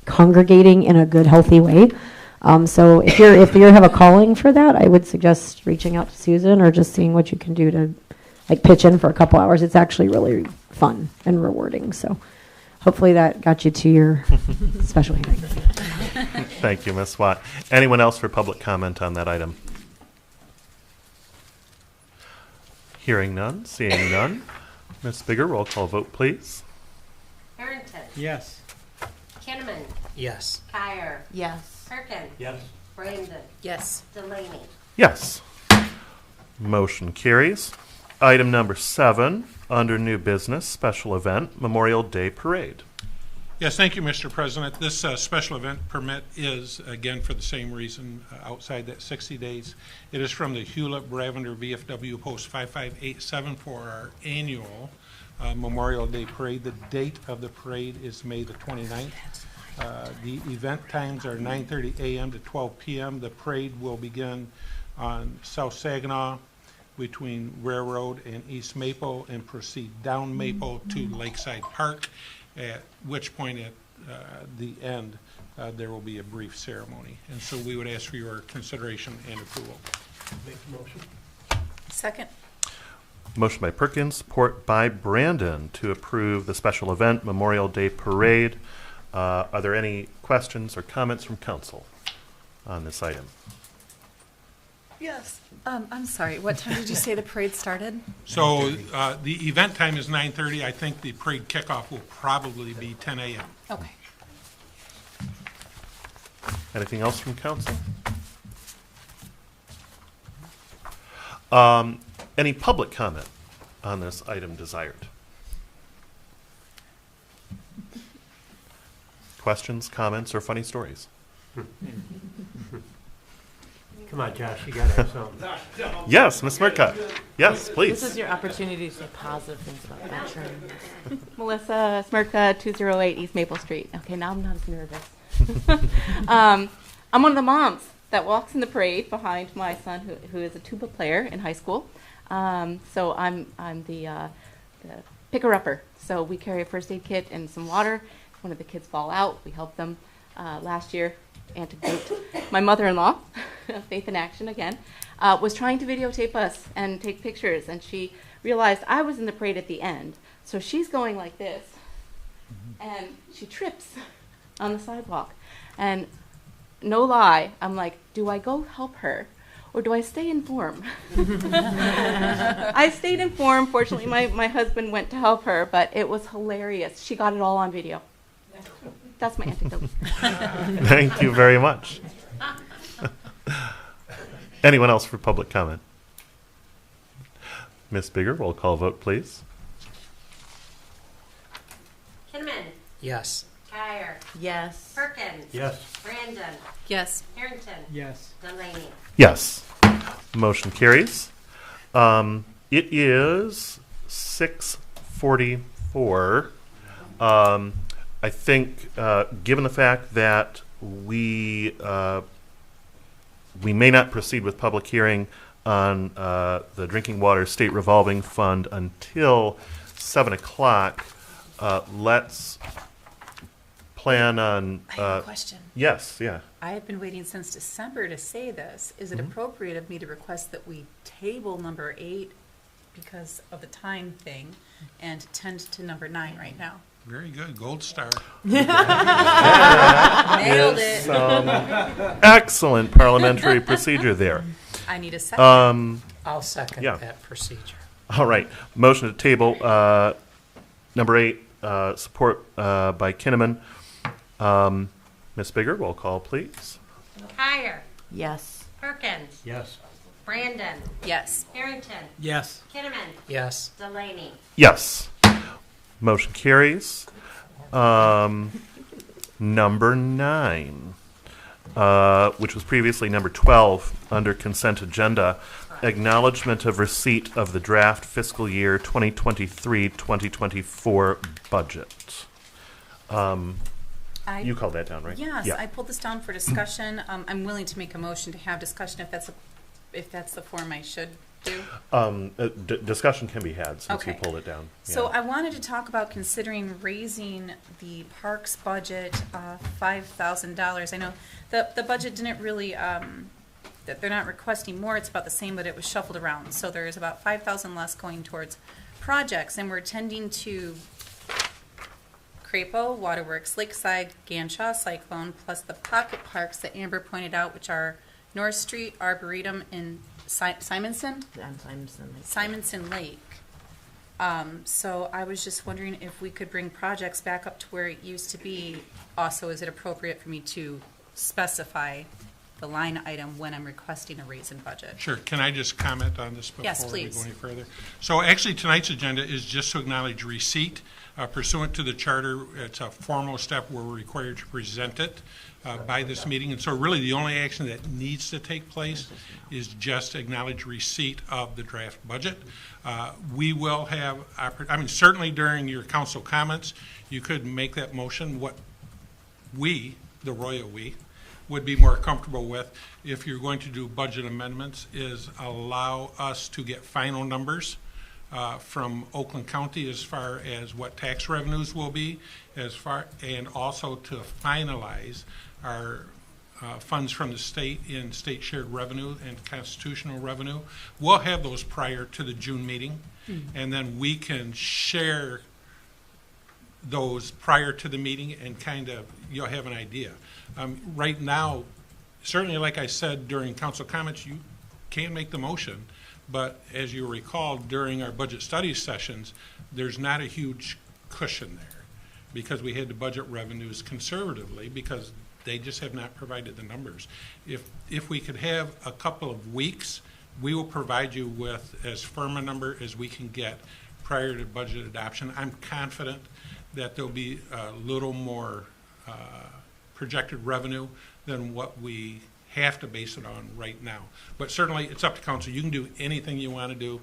Speaker 7: congregating in a good, healthy way. So if you have a calling for that, I would suggest reaching out to Susan or just seeing what you can do to like pitch in for a couple hours. It's actually really fun and rewarding. So hopefully that got you to your special hearing.
Speaker 1: Thank you, Ms. Watt. Anyone else for public comment on that item? Hearing none, seeing none. Ms. Bigger, roll call vote, please.
Speaker 15: Harrington.
Speaker 14: Yes.
Speaker 15: Kinnaman.
Speaker 3: Yes.
Speaker 15: Kyer.
Speaker 2: Yes.
Speaker 15: Perkins.
Speaker 16: Yes.
Speaker 15: Brandon.
Speaker 10: Yes.
Speaker 15: Delaney.
Speaker 1: Yes. Motion carries. Item number 7, under new business, special event, Memorial Day Parade.
Speaker 8: Yes, thank you, Mr. President. This special event permit is, again, for the same reason, outside that 60 days. It is from the Hewlett Bravender VFW Post 5587 for our annual Memorial Day Parade. The date of the parade is May the 29th. The event times are 9:30 a.m. to 12 p.m. The parade will begin on South Saginaw between Railroad and East Maple and proceed down Maple to Lakeside Park, at which point at the end there will be a brief ceremony. And so we would ask for your consideration and approval.
Speaker 16: Make the motion.
Speaker 10: Second.
Speaker 1: Motion by Perkins, support by Brandon to approve the special event Memorial Day Parade. Are there any questions or comments from council on this item?
Speaker 10: Yes. I'm sorry, what time did you say the parade started?
Speaker 8: So the event time is 9:30. I think the parade kickoff will probably be 10 a.m.
Speaker 10: Okay.
Speaker 1: Anything else from council? Any public comment on this item desired? Questions, comments, or funny stories?
Speaker 16: Come on, Josh, you gotta have something.
Speaker 1: Yes, Ms. Smirka. Yes, please.
Speaker 2: This is your opportunity to say positive things about veterans.
Speaker 11: Melissa Smirka, 208 East Maple Street. Okay, now I'm not as nervous. I'm one of the moms that walks in the parade behind my son, who is a tuba player in high school. So I'm the picker-upper. So we carry a first aid kit and some water. One of the kids fall out. We help them last year. Antidote. My mother-in-law, Faith in Action again, was trying to videotape us and take pictures, and she realized I was in the parade at the end. So she's going like this, and she trips on the sidewalk. And no lie, I'm like, do I go help her or do I stay in form? I stayed in form. Fortunately, my husband went to help her, but it was hilarious. She got it all on video. That's my antidote.
Speaker 1: Thank you very much. Anyone else for public comment? Ms. Bigger, roll call vote, please.
Speaker 15: Kinnaman.
Speaker 3: Yes.
Speaker 15: Kyer.
Speaker 2: Yes.
Speaker 15: Perkins.
Speaker 16: Yes.
Speaker 15: Brandon.
Speaker 10: Yes.
Speaker 15: Harrington.
Speaker 16: Yes.
Speaker 15: Delaney.
Speaker 1: Yes. Motion carries. It is 6:44. I think, given the fact that we may not proceed with public hearing on the Drinking Water State Revolving Fund until 7 o'clock, let's plan on.
Speaker 10: I have a question.
Speaker 1: Yes, yeah.
Speaker 10: I have been waiting since December to say this. Is it appropriate of me to request that we table number 8 because of the time thing and tend to number 9 right now?
Speaker 8: Very good. Gold star.
Speaker 10: Nailed it.
Speaker 1: Excellent parliamentary procedure there.
Speaker 10: I need a second.
Speaker 3: I'll second
Speaker 1: Yeah.
Speaker 3: that procedure.
Speaker 1: All right. Motion to table number 8, support by Kinnaman. Ms. Bigger, roll call, please.
Speaker 15: Kyer.
Speaker 2: Yes.
Speaker 15: Perkins.
Speaker 16: Yes.
Speaker 15: Brandon.
Speaker 10: Yes.
Speaker 15: Harrington.
Speaker 16: Yes.
Speaker 15: Kinnaman.
Speaker 3: Yes.
Speaker 15: Delaney.
Speaker 1: Yes. Motion carries. Number 9, which was previously number 12 under consent agenda, acknowledgement of receipt of the draft fiscal year 2023-2024 budget. You called that down, right?
Speaker 10: Yes,
Speaker 1: Yeah.
Speaker 10: I pulled this down for discussion. I'm willing to make a motion to have discussion if that's the form I should do.
Speaker 1: Discussion can be had since you
Speaker 10: Okay.
Speaker 1: pulled it down.
Speaker 10: So
Speaker 1: Yeah.
Speaker 10: I wanted to talk about considering raising the parks budget $5,000. I know the budget didn't really, that they're not requesting more, it's about the same, but it was shuffled around. So there's about 5,000 less going towards projects, and we're tending to Crapo, Waterworks, Lakeside, Ganshaw, Cyclone, plus the pocket parks that Amber pointed out, which are North Street, Arboretum, and Simonson? Simonson Lake. So I was just wondering if we could bring projects back up to where it used to be. Also, is it appropriate for me to specify the line item when I'm requesting a raise in budget.
Speaker 8: Sure. Can I just comment on this before
Speaker 10: Yes,
Speaker 8: we
Speaker 10: please.
Speaker 8: go any further? So actually, tonight's agenda is just to acknowledge receipt. Pursuant to the charter, it's a formal step where we're required to present it by this meeting. And so really, the only action that needs to take place is just acknowledge receipt of the draft budget. We will have, certainly during your council comments, you could make that motion. What we, the royal we, would be more comfortable with if you're going to do budget amendments is allow us to get final numbers from Oakland County as far as what tax revenues will be, and also to finalize our funds from the state in state shared revenue and constitutional revenue. We'll have those prior to the June meeting, and then we can share those prior to the meeting and kind of, you'll have an idea. Right now, certainly like I said during council comments, you can make the motion, but as you recall, during our budget study sessions, there's not a huge cushion there because we had to budget revenues conservatively because they just have not provided the numbers. If we could have a couple of weeks, we will provide you with as firm a number as we can get prior to budget adoption. I'm confident that there'll be a little more projected revenue than what we have to base it on right now. But certainly, it's up to council. You can do anything you want to do.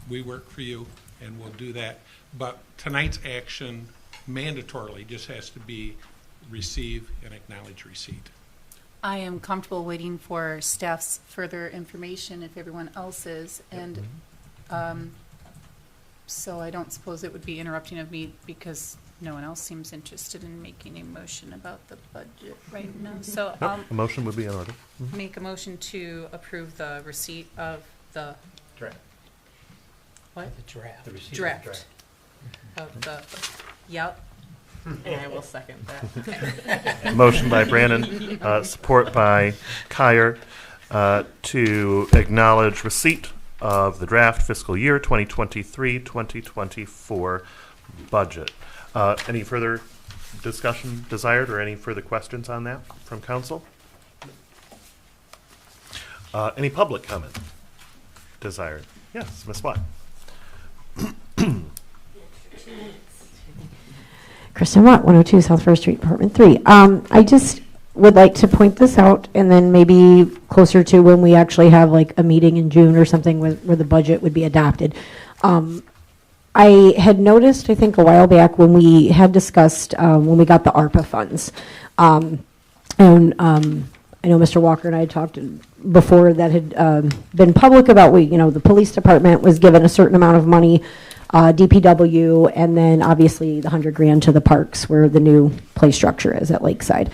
Speaker 8: We work for you, and we'll do that. But tonight's action mandatorily just has to be receive and acknowledge receipt.
Speaker 10: I am comfortable waiting for staff's further information if everyone else is, and so I don't suppose it would be interrupting of me because no one else seems interested in making a motion about the budget right now. So
Speaker 1: Nope, a motion would be in order.
Speaker 10: make a motion to approve the receipt of the
Speaker 14: Draft.
Speaker 10: what?
Speaker 3: The draft.
Speaker 14: The receipt of the
Speaker 10: Draft of the, yep.
Speaker 2: And I will second that.
Speaker 1: Motion by Brandon, support by Kyer, to acknowledge receipt of the draft fiscal year 2023-2024 budget. Any further discussion desired or any further questions on that from council? Any public comment desired? Yes, Ms. Watt.
Speaker 7: Kristen Watt, 102 South First Street, Apartment 3. I just would like to point this out, and then maybe closer to when we actually have like a meeting in June or something where the budget would be adopted. I had noticed, I think a while back when we had discussed, when we got the ARPA funds, and I know Mr. Walker and I had talked before that had been public about, the police department was given a certain amount of money, DPW, and then obviously the $100,000 to the parks where the new play structure is at Lakeside.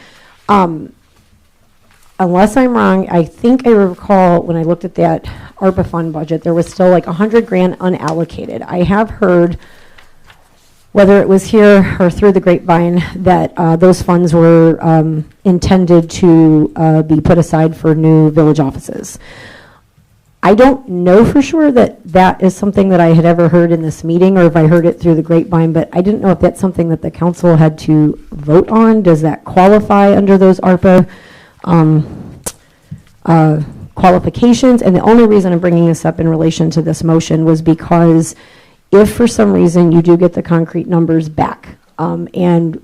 Speaker 7: Unless I'm wrong, I think I recall when I looked at that ARPA fund budget, there was still like $100,000 unallocated. I have heard, whether it was here or through the grapevine, that those funds were intended to be put aside for new village offices. I don't know for sure that that is something that I had ever heard in this meeting or if I heard it through the grapevine, but I didn't know if that's something that the council had to vote on. Does that qualify under those ARPA qualifications? And the only reason I'm bringing this up in relation to this motion was because if for some reason you do get the concrete numbers back, and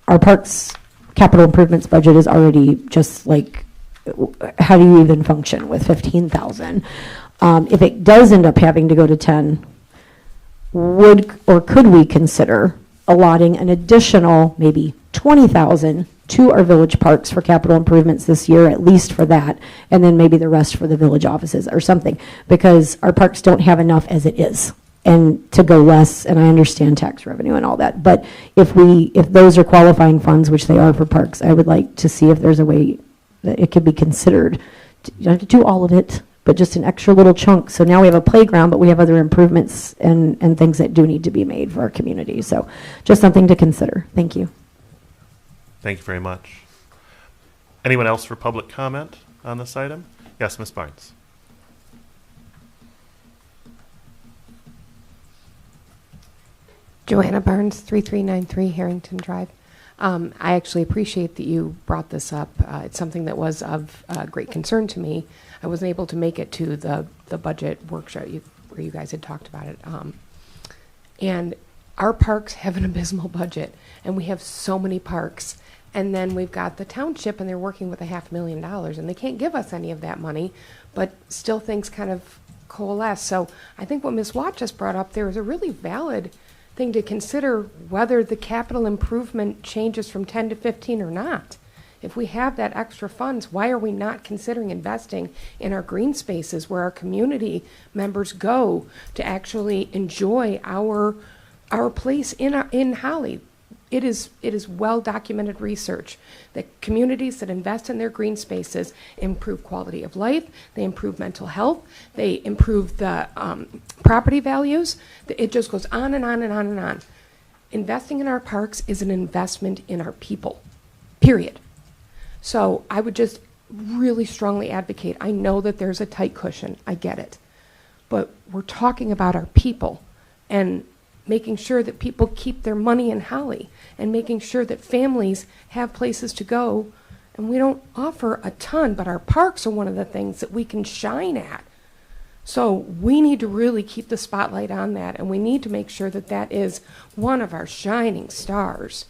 Speaker 7: our parks capital improvements budget is already just like, how do you even function with 15,000? If it does end up having to go to 10, could we consider allotting an additional maybe 20,000 to our village parks for capital improvements this year, at least for that, and then maybe the rest for the village offices or something, because our parks don't have enough as it is, and to go less, and I understand tax revenue and all that, but if those are qualifying funds, which they are for parks, I would like to see if there's a way that it could be considered. You don't have to do all of it, but just an extra little chunk. So now we have a playground, but we have other improvements and things that do need to be made for our community. So just something to consider. Thank you.
Speaker 1: Thank you very much. Anyone else for public comment on this item? Yes, Ms. Barnes.
Speaker 17: Joanna Barnes, 3393 Harrington Drive. I actually appreciate that you brought this up. It's something that was of great concern to me. I wasn't able to make it to the budget workshop where you guys had talked about it. And our parks have an abysmal budget, and we have so many parks. And then we've got the township, and they're working with $500,000, and they can't give us any of that money, but still things kind of coalesce. So I think what Ms. Watt just brought up there is a really valid thing to consider, whether the capital improvement changes from 10 to 15 or not. If we have that extra funds, why are we not considering investing in our green spaces where our community members go to actually enjoy our place in Holly? It is well documented research that communities that invest in their green spaces improve quality of life, they improve mental health, they improve the property values. It just goes on and on and on and on. Investing in our parks is an investment in our people, period. So I would just really strongly advocate. I know that there's a tight cushion, I get it, but we're talking about our people and making sure that people keep their money in Holly and making sure that families have places to go. And we don't offer a ton, but our parks are one of the things that we can shine at. So we need to really keep the spotlight on that, and we need to make sure that that is one of our shining stars.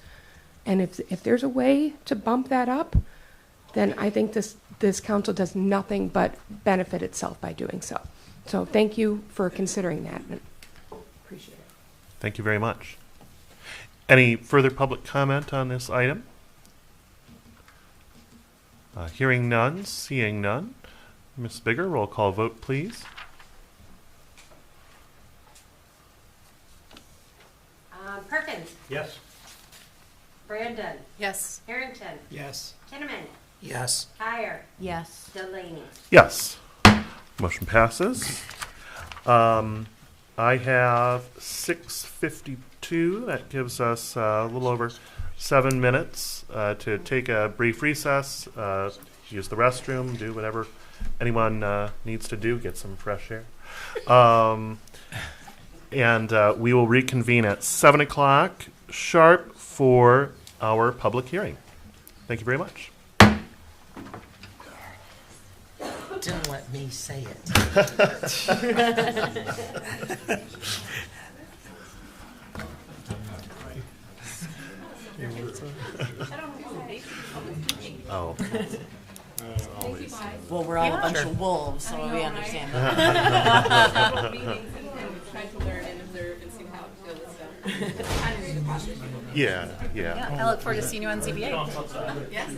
Speaker 17: And if there's a way to bump that up, then I think this council does nothing but benefit itself by doing so. So thank you for considering that. Appreciate it.
Speaker 1: Thank you very much. Any further public comment on this item? Hearing none, seeing none. Ms. Bigger, roll call vote, please.
Speaker 15: Perkins.
Speaker 16: Yes.
Speaker 15: Brandon.
Speaker 10: Yes.
Speaker 15: Harrington.
Speaker 14: Yes.
Speaker 15: Kinnaman.
Speaker 3: Yes.
Speaker 15: Heyer.
Speaker 2: Yes.
Speaker 15: Delaney.
Speaker 1: Yes. Motion passes. I have 6:52. That gives us a little over 7 minutes to take a brief recess, use the restroom, do whatever anyone needs to do, get some fresh air. And we will reconvene at 7 o'clock sharp for our public hearing. Thank you very much.
Speaker 3: Didn't let me say it.
Speaker 1: Oh.
Speaker 2: Well, we're all a bunch of wolves, so we understand that.
Speaker 1: Yeah.
Speaker 10: Yeah, I look forward to seeing you on ZBA.
Speaker 15: Yes.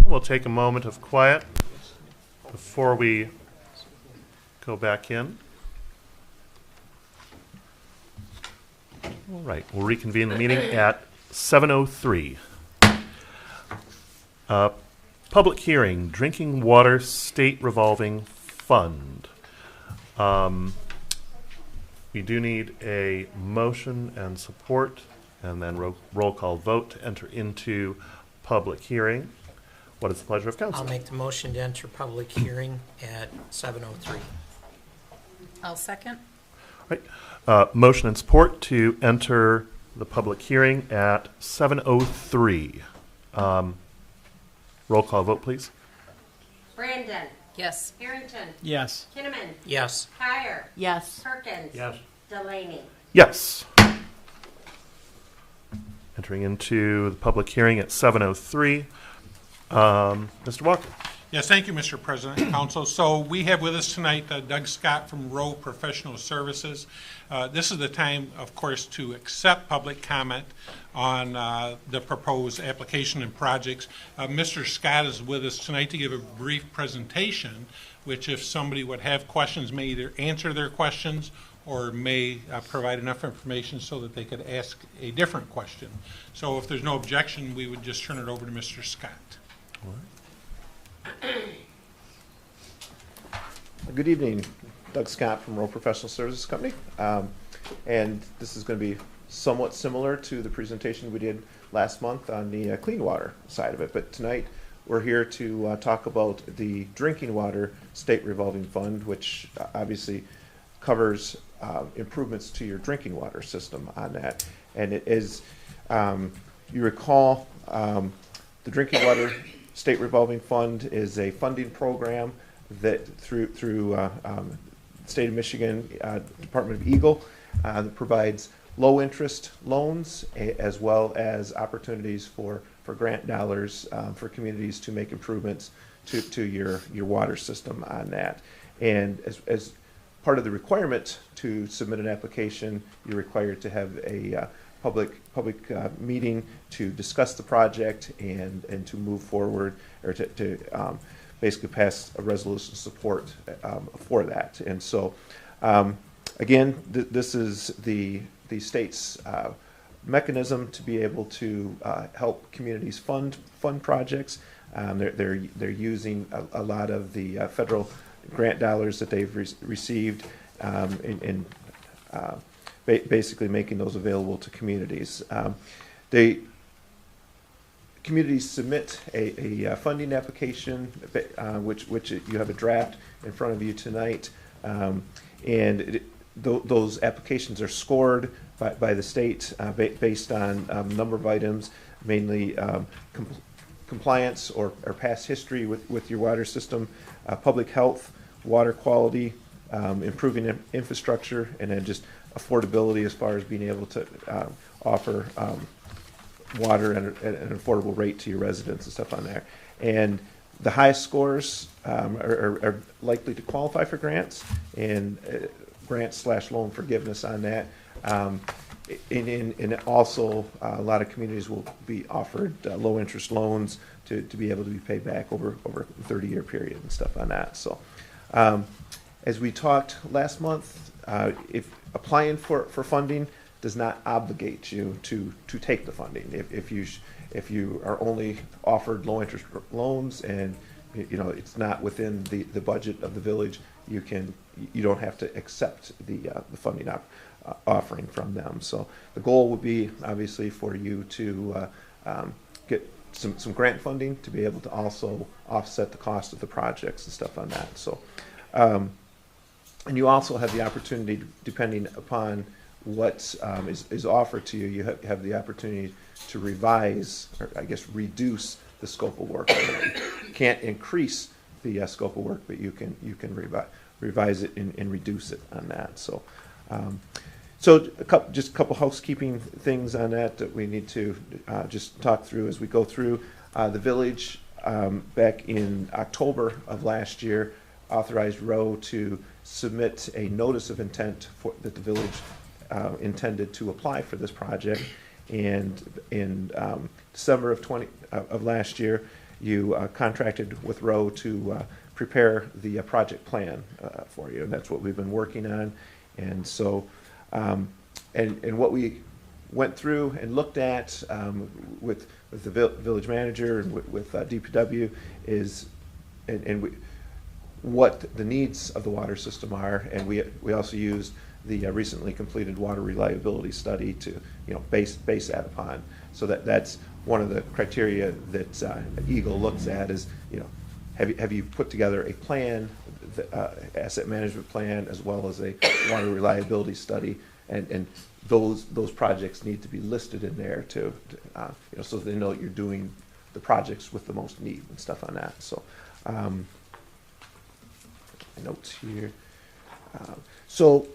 Speaker 1: We'll take a moment of quiet before we go back in. All right, we'll reconvene the meeting at 7:03. Public hearing, drinking water state revolving fund. We do need a motion and support, and then roll call vote to enter into public hearing. What is the pleasure of council?
Speaker 3: I'll make the motion to enter public hearing at 7:03.
Speaker 10: I'll second.
Speaker 1: Right. Motion and support to enter the public hearing at 7:03. Roll call vote, please.
Speaker 15: Brandon.
Speaker 10: Yes.
Speaker 15: Harrington.
Speaker 14: Yes.
Speaker 15: Kinnaman.
Speaker 3: Yes.
Speaker 15: Kyer.
Speaker 2: Yes.
Speaker 15: Perkins.
Speaker 16: Yes.
Speaker 15: Delaney.
Speaker 1: Yes. Entering into the public hearing at 7:03. Mr. Walker.
Speaker 8: Yes, thank you, Mr. President and Council. So we have with us tonight Doug Scott from Rowe Professional Services. This is the time, of course, to accept public comment on the proposed application and projects. Mr. Scott is with us tonight to give a brief presentation, which if somebody would have questions, may either answer their questions or may provide enough information so that they could ask a different question. So if there's no objection, we would just turn it over to Mr. Scott.
Speaker 1: All right.
Speaker 9: Good evening, Doug Scott from Rowe Professional Services Company. And this is going to be somewhat similar to the presentation we did last month on the clean water side of it. But tonight we're here to talk about the drinking water state revolving fund, which obviously covers improvements to your drinking water system on that. And it is, you recall, the drinking water state revolving fund is a funding program that through state of Michigan Department of Eagle that provides low interest loans as well as opportunities for grant dollars for communities to make improvements to your water system on that. And as part of the requirement to submit an application, you're required to have a public meeting to discuss the project and to move forward or to basically pass a resolution of support for that. And so, again, this is the state's mechanism to be able to help communities fund projects. They're using a lot of the federal grant dollars that they've received in basically making those available to communities. Communities submit a funding application, which you have a draft in front of you tonight, and those applications are scored by the state based on a number of items, mainly compliance or past history with your water system, public health, water quality, improving infrastructure, and then just affordability as far as being able to offer water at an affordable rate to your residents and stuff on there. And the highest scores are likely to qualify for grants and grant/loan forgiveness on that. And also a lot of communities will be offered low interest loans to be able to be paid back over a 30-year period and stuff on that. So as we talked last month, if applying for funding does not obligate you to take the funding. If you are only offered low interest loans and it's not within the budget of the village, you don't have to accept the funding offering from them. So the goal would be obviously for you to get some grant funding to be able to also offset the cost of the projects and stuff on that. So and you also have the opportunity, depending upon what is offered to you, you have the opportunity to revise, or I guess reduce the scope of work. You can't increase the scope of work, but you can revise it and reduce it on that. So, just a couple housekeeping things on that we need to just talk through as we go through. The village back in October of last year authorized Rowe to submit a notice of intent that the village intended to apply for this project. And in December of last year, you contracted with Rowe to prepare the project plan for you, and that's what we've been working on. And so, and what we went through and looked at with the village manager and with DPW is, what the needs of the water system are, and we also used the recently completed water reliability study to base that upon. So that's one of the criteria that Eagle looks at is have you put together a plan, asset management plan, as well as a water reliability study, and those projects need to be listed in there to so they know you're doing the projects with the most need and stuff on that. So notes here. So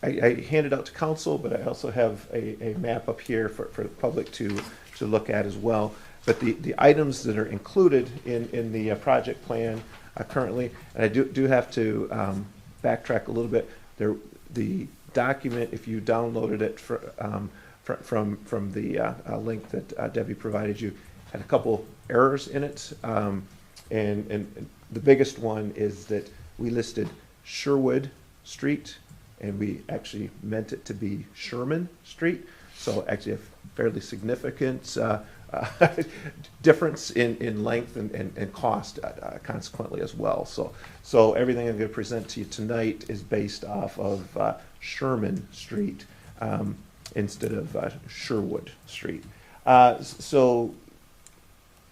Speaker 9: I handed out to council, but I also have a map up here for the public to look at as well. But the items that are included in the project plan currently, and I do have to backtrack a little bit. The document, if you downloaded it from the link that Debbie provided you, had a couple errors in it, and the biggest one is that we listed Sherwood Street, and we actually meant it to be Sherman Street. So actually a fairly significant difference in length and cost consequently as well. So everything I'm going to present to you tonight is based off of Sherman Street instead of Sherwood Street. So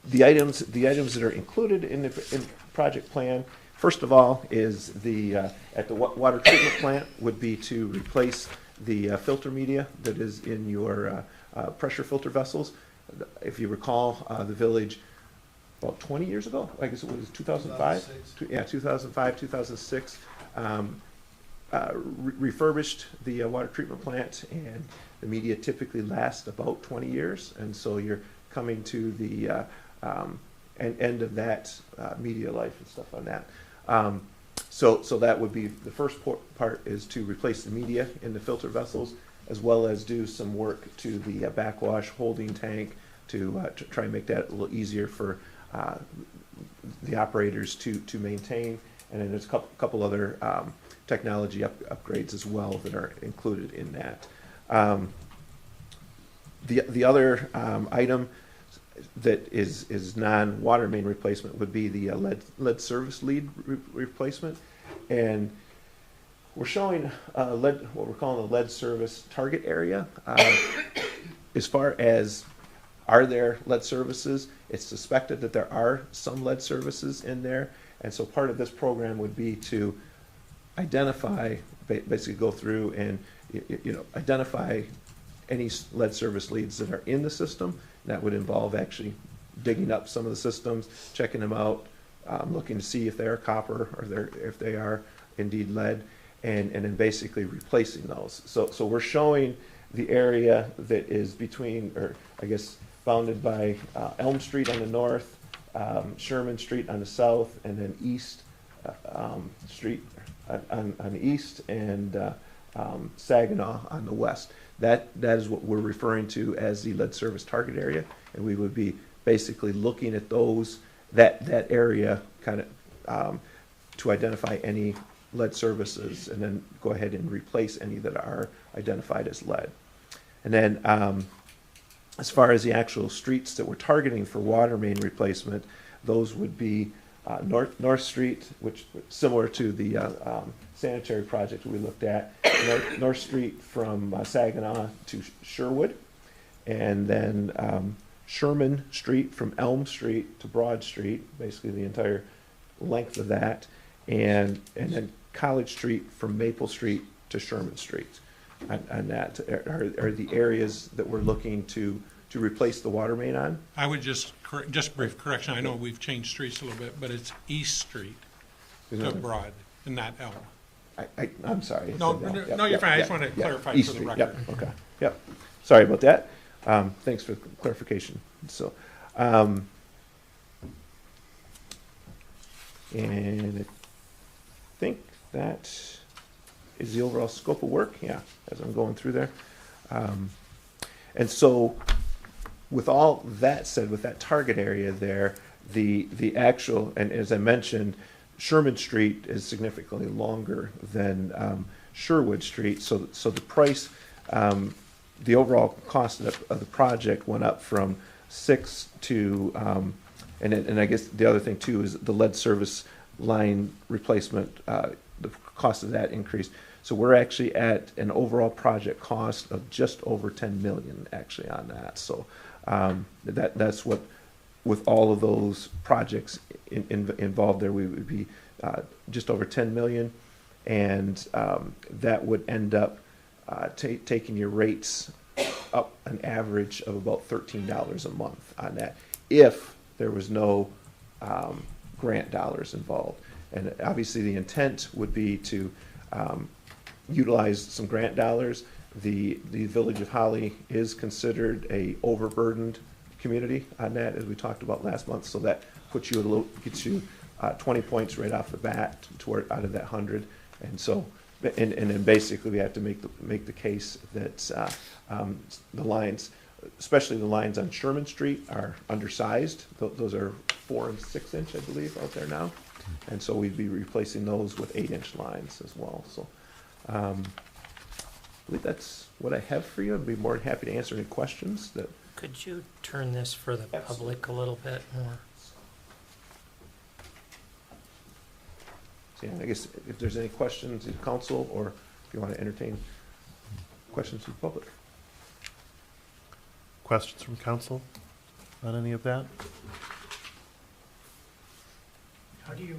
Speaker 9: the items that are included in the project plan, first of all, is at the water treatment plant would be to replace the filter media that is in your pressure filter vessels. If you recall, the village about 20 years ago, I guess it was 2005? 2005, 2006, refurbished the water treatment plant, and the media typically lasts about 20 years, and so you're coming to the end of that media life and stuff on that. So that would be the first part, is to replace the media in the filter vessels, as well as do some work to the backwash holding tank to try and make that a little easier for the operators to maintain. And then there's a couple other technology upgrades as well that are included in that. The other item that is non-water main replacement would be the lead service lead replacement, and we're showing what we're calling the lead service target area. As far as are there lead services, it's suspected that there are some lead services in there, and so part of this program would be to identify, basically go through and identify any lead service leads that are in the system. That would involve actually digging up some of the systems, checking them out, looking to see if they are copper or if they are indeed lead, and then basically replacing those. So we're showing the area that is between, or I guess bounded by Elm Street on the north, Sherman Street on the south, and then East Street on the east, and Saginaw on the west. That is what we're referring to as the lead service target area, and we would be basically looking at that area kind of to identify any lead services, and then go ahead and replace any that are identified as lead. And then as far as the actual streets that we're targeting for water main replacement, those would be North Street, which similar to the sanitary project we looked at, North Street from Saginaw to Sherwood, and then Sherman Street from Elm Street to Broad Street, basically the entire length of that, and then College Street from Maple Street to Sherman Street. And that are the areas that we're looking to replace the water main on.
Speaker 8: I would just brief correction. I know we've changed streets a little bit, but it's East Street to Broad, and not Elm.
Speaker 9: I'm sorry.
Speaker 8: No, you're fine. I just want to clarify
Speaker 9: East
Speaker 8: for the
Speaker 9: Street.
Speaker 8: record.
Speaker 9: Yep. Okay. Yep. Sorry about that. Thanks for the clarification. So, and I think that is the overall scope of work. Yeah, as I'm going through there, and so
Speaker 18: with all that said, with that target area there, the actual, and as I mentioned, Sherman Street is significantly longer than Sherwood Street, so the price, the overall cost of the project went up from 6 to, and I guess the other thing too is the lead service line replacement, the cost of that increased. So we're actually at an overall project cost of just over 10 million actually on that. So that's what, with all of those projects involved there, we would be just over 10 million, and that would end up taking your rates up an average of about $13 a month on that, if there was no grant dollars involved. And obviously the intent would be to utilize some grant dollars. The Village of Holly is considered a overburdened community on that, as we talked about last month, so that puts you a little, gets you 20 points right off the bat toward out of that 100. And so, and then basically we have to make the case that the lines, especially the lines on Sherman Street, are undersized. Those are 4 and 6 inch, I believe, out there now, and so we'd be replacing those with 8-inch lines as well. So I believe that's what I have for you. I'd be more than happy to answer any questions that.
Speaker 3: Could you turn this for the public a little bit more?
Speaker 18: So, yeah, I guess if there's any questions in council, or if you want to entertain questions from the public.
Speaker 1: Questions from council on any of that?
Speaker 16: How do you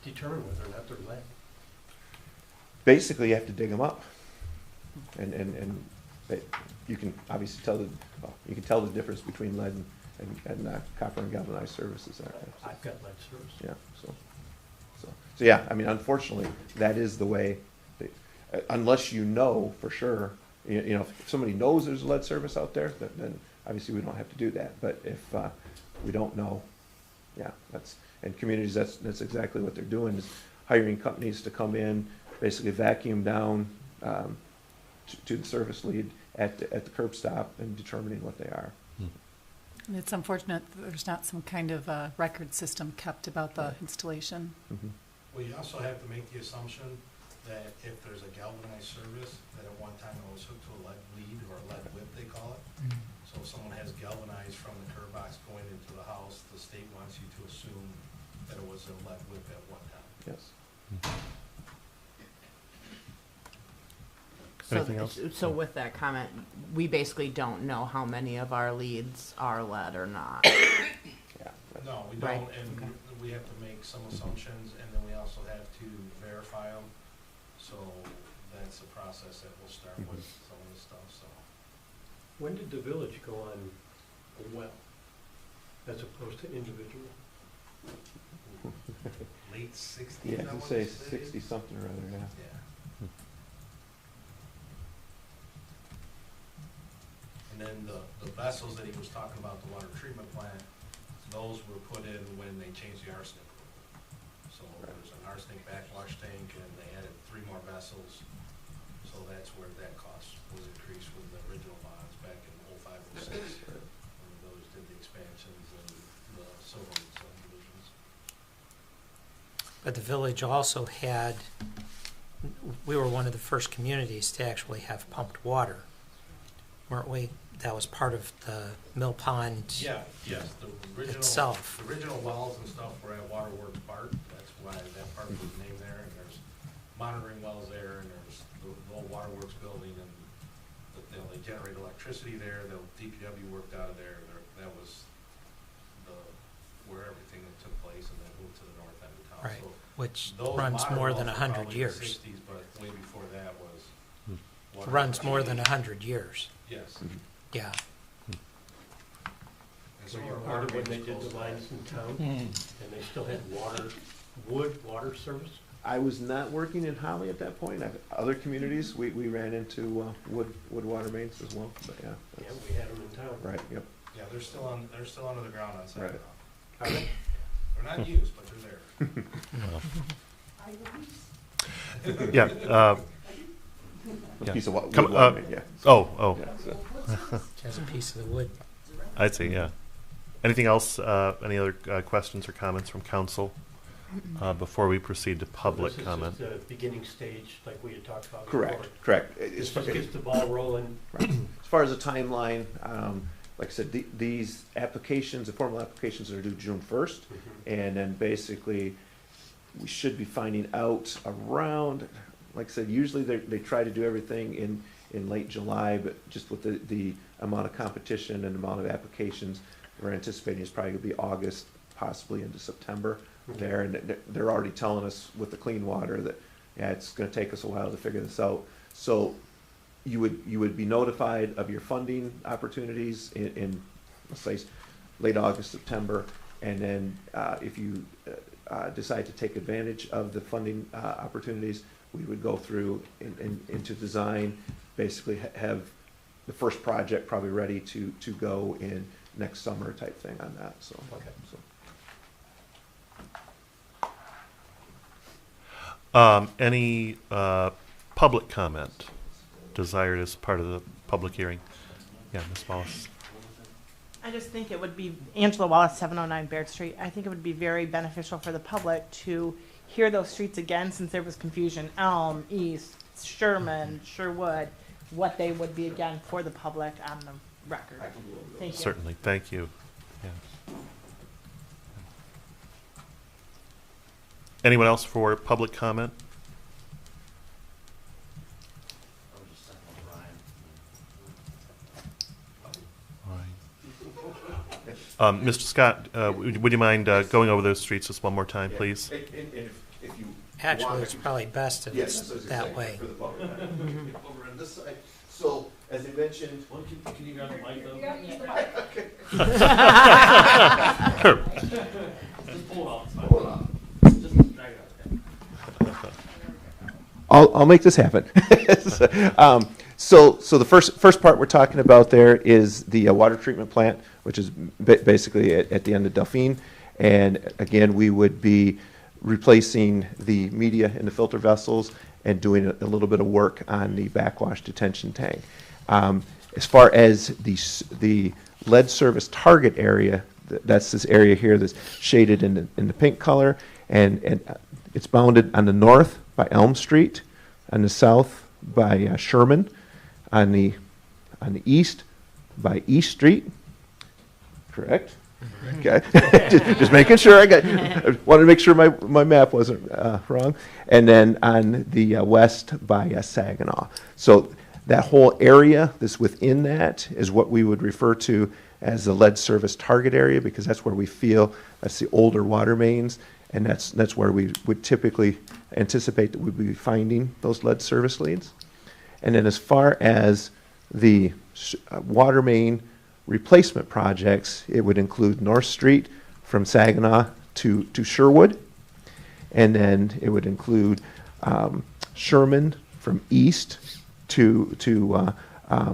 Speaker 16: determine whether or not they're lead?
Speaker 18: Basically, you have to dig them up, and you can obviously tell you can tell the difference between lead and copper and galvanized surfaces.
Speaker 16: I've got lead service.
Speaker 18: Yeah. So yeah. I mean, unfortunately, that is the way. Unless you know for sure, you know, if somebody knows there's a lead service out there, then obviously we don't have to do that. But if we don't know, yeah, and communities. That's exactly what they're doing, is hiring companies to come in, basically vacuum down to the service lead at the curb stop and determining what they are.
Speaker 10: It's unfortunate that there's not some kind of record system kept about the installation.
Speaker 18: Mm-hmm.
Speaker 19: Well, you also have to make the assumption that if there's a galvanized service, that at one time it was hooked to a lead lead or a lead whip, they call it. So if someone has galvanized from the curb box going into the house, the state wants you to assume that it was a lead whip at one time.
Speaker 18: Yes.
Speaker 1: Anything else?
Speaker 2: So with that comment, we basically don't know how many of our leads are lead or not.
Speaker 19: No, we
Speaker 2: Right.
Speaker 19: don't, and
Speaker 2: Okay.
Speaker 19: we have to make some assumptions, and then we also have to verify them. So that's the process that we'll start with some of this stuff, so.
Speaker 16: When did the village go on a well, as opposed to individual?
Speaker 19: Late 60s,
Speaker 18: Yeah,
Speaker 19: I
Speaker 18: I would
Speaker 19: wanna
Speaker 18: say 60 something or other. Yeah.
Speaker 19: Yeah. And then the vessels that he was talking about, the water treatment plant, those were put in when they changed the arsenic program. So there's an arsenic backwash tank, and they added 3 more vessels. So that's where that cost was increased with the original bonds back in 05, 06, when the village did the expansions and the silver subdivisions.
Speaker 3: But the village also had, we were one of the first communities to actually have pumped water, weren't we? That was part of the Mill Pond
Speaker 19: Yeah, yes, the original.
Speaker 3: itself.
Speaker 19: The original wells and stuff were at Waterworks Park, that's why that park was named there, and there's monitoring wells there, and there's the old Waterworks building, and they generate electricity there, the DPW worked out of there, that was where everything that took place, and then moved to the north end of town.
Speaker 3: Right,
Speaker 19: So
Speaker 3: which
Speaker 19: those
Speaker 3: runs
Speaker 19: modern
Speaker 3: more than
Speaker 19: wells were
Speaker 3: 100
Speaker 19: probably in the
Speaker 3: years.
Speaker 19: 60s, but way before that was. Waterworks.
Speaker 3: Runs more than 100 years.
Speaker 19: Yes.
Speaker 3: Yeah.
Speaker 19: And so
Speaker 16: Were you
Speaker 19: our
Speaker 16: part of when
Speaker 19: water
Speaker 16: they did
Speaker 19: mains
Speaker 16: the
Speaker 19: close.
Speaker 16: lines in town? And they still had water service?
Speaker 18: I was not working in Holly at that point. Other communities, we ran into wood water mains as well. But yeah,
Speaker 16: Yeah, we had them in town.
Speaker 18: right. Yep.
Speaker 19: Yeah, they're still under the ground on site
Speaker 18: Right.
Speaker 19: now. They're not used, but they're there.
Speaker 1: Yeah.
Speaker 18: A piece of wood
Speaker 1: Come,
Speaker 18: water main, yeah.
Speaker 1: Oh.
Speaker 18: Yeah, so.
Speaker 3: Just a piece of the wood.
Speaker 1: I see, yeah. Anything else, any other questions or comments from council before we proceed to public comment?
Speaker 16: This is just the beginning stage, like we had talked about
Speaker 9: Correct,
Speaker 16: before.
Speaker 9: correct.
Speaker 16: This just gets the ball rolling.
Speaker 9: Right. As far as the timeline, like I said, these applications, the formal applications are due June 1st. And then basically, we should be finding out around, like I said, usually they try to do everything in late July, but just with the amount of competition and amount of applications, we're anticipating it's probably going to be August, possibly into September there. And they're already telling us with the clean water that, yeah, it's going to take us a while to figure this out. So you would be notified of your funding opportunities in let's say, late August, September. And then if you decide to take advantage of the funding opportunities, we would go through into design, basically have the first project probably ready to go in next summer type thing on that. So, okay. So.
Speaker 1: Any public comment desired as part of the public hearing? Yeah, Ms. Wallace.
Speaker 12: I just think it would be, Angela Wallace, 709 Baird Street. I think it would be very beneficial for the public to hear those streets again, since there was confusion. Elm, East, Sherman, Sherwood, what they would be again for the public on the record. Thank you.
Speaker 1: Certainly, thank you. Yeah. Anyone else for public comment? Mr. Scott, would you mind going over those streets just one more time, please?
Speaker 9: If you
Speaker 3: Actually, it's probably best if
Speaker 9: yes,
Speaker 3: it's that way.
Speaker 9: For the public. Over on this side. So, as I mentioned,
Speaker 16: Can you grab the mic though? Just pull it off.
Speaker 9: Hold on.
Speaker 16: Just drag it out.
Speaker 9: I'll make this happen. So the first part we're talking about there is the water treatment plant, which is basically at the end of Delphine. And again, we would be replacing the media in the filter vessels and doing a little bit of work on the backwash detention tank. As far as the lead service target area, that's this area here that's shaded in the pink color, and it's bounded on the north by Elm Street, on the south by Sherman, on the east by East Street. Correct? Okay. just making sure I wanted to make sure my map wasn't wrong. And then on the west by Saginaw. So that whole area that's within that is what we would refer to as the lead service target area, because that's where we feel that's the older water mains, and that's where we would typically anticipate that we'd be finding those lead service leads. And then as far as the water main replacement projects, it would include North Street from Saginaw to Sherwood, and then it would include Sherman from east to I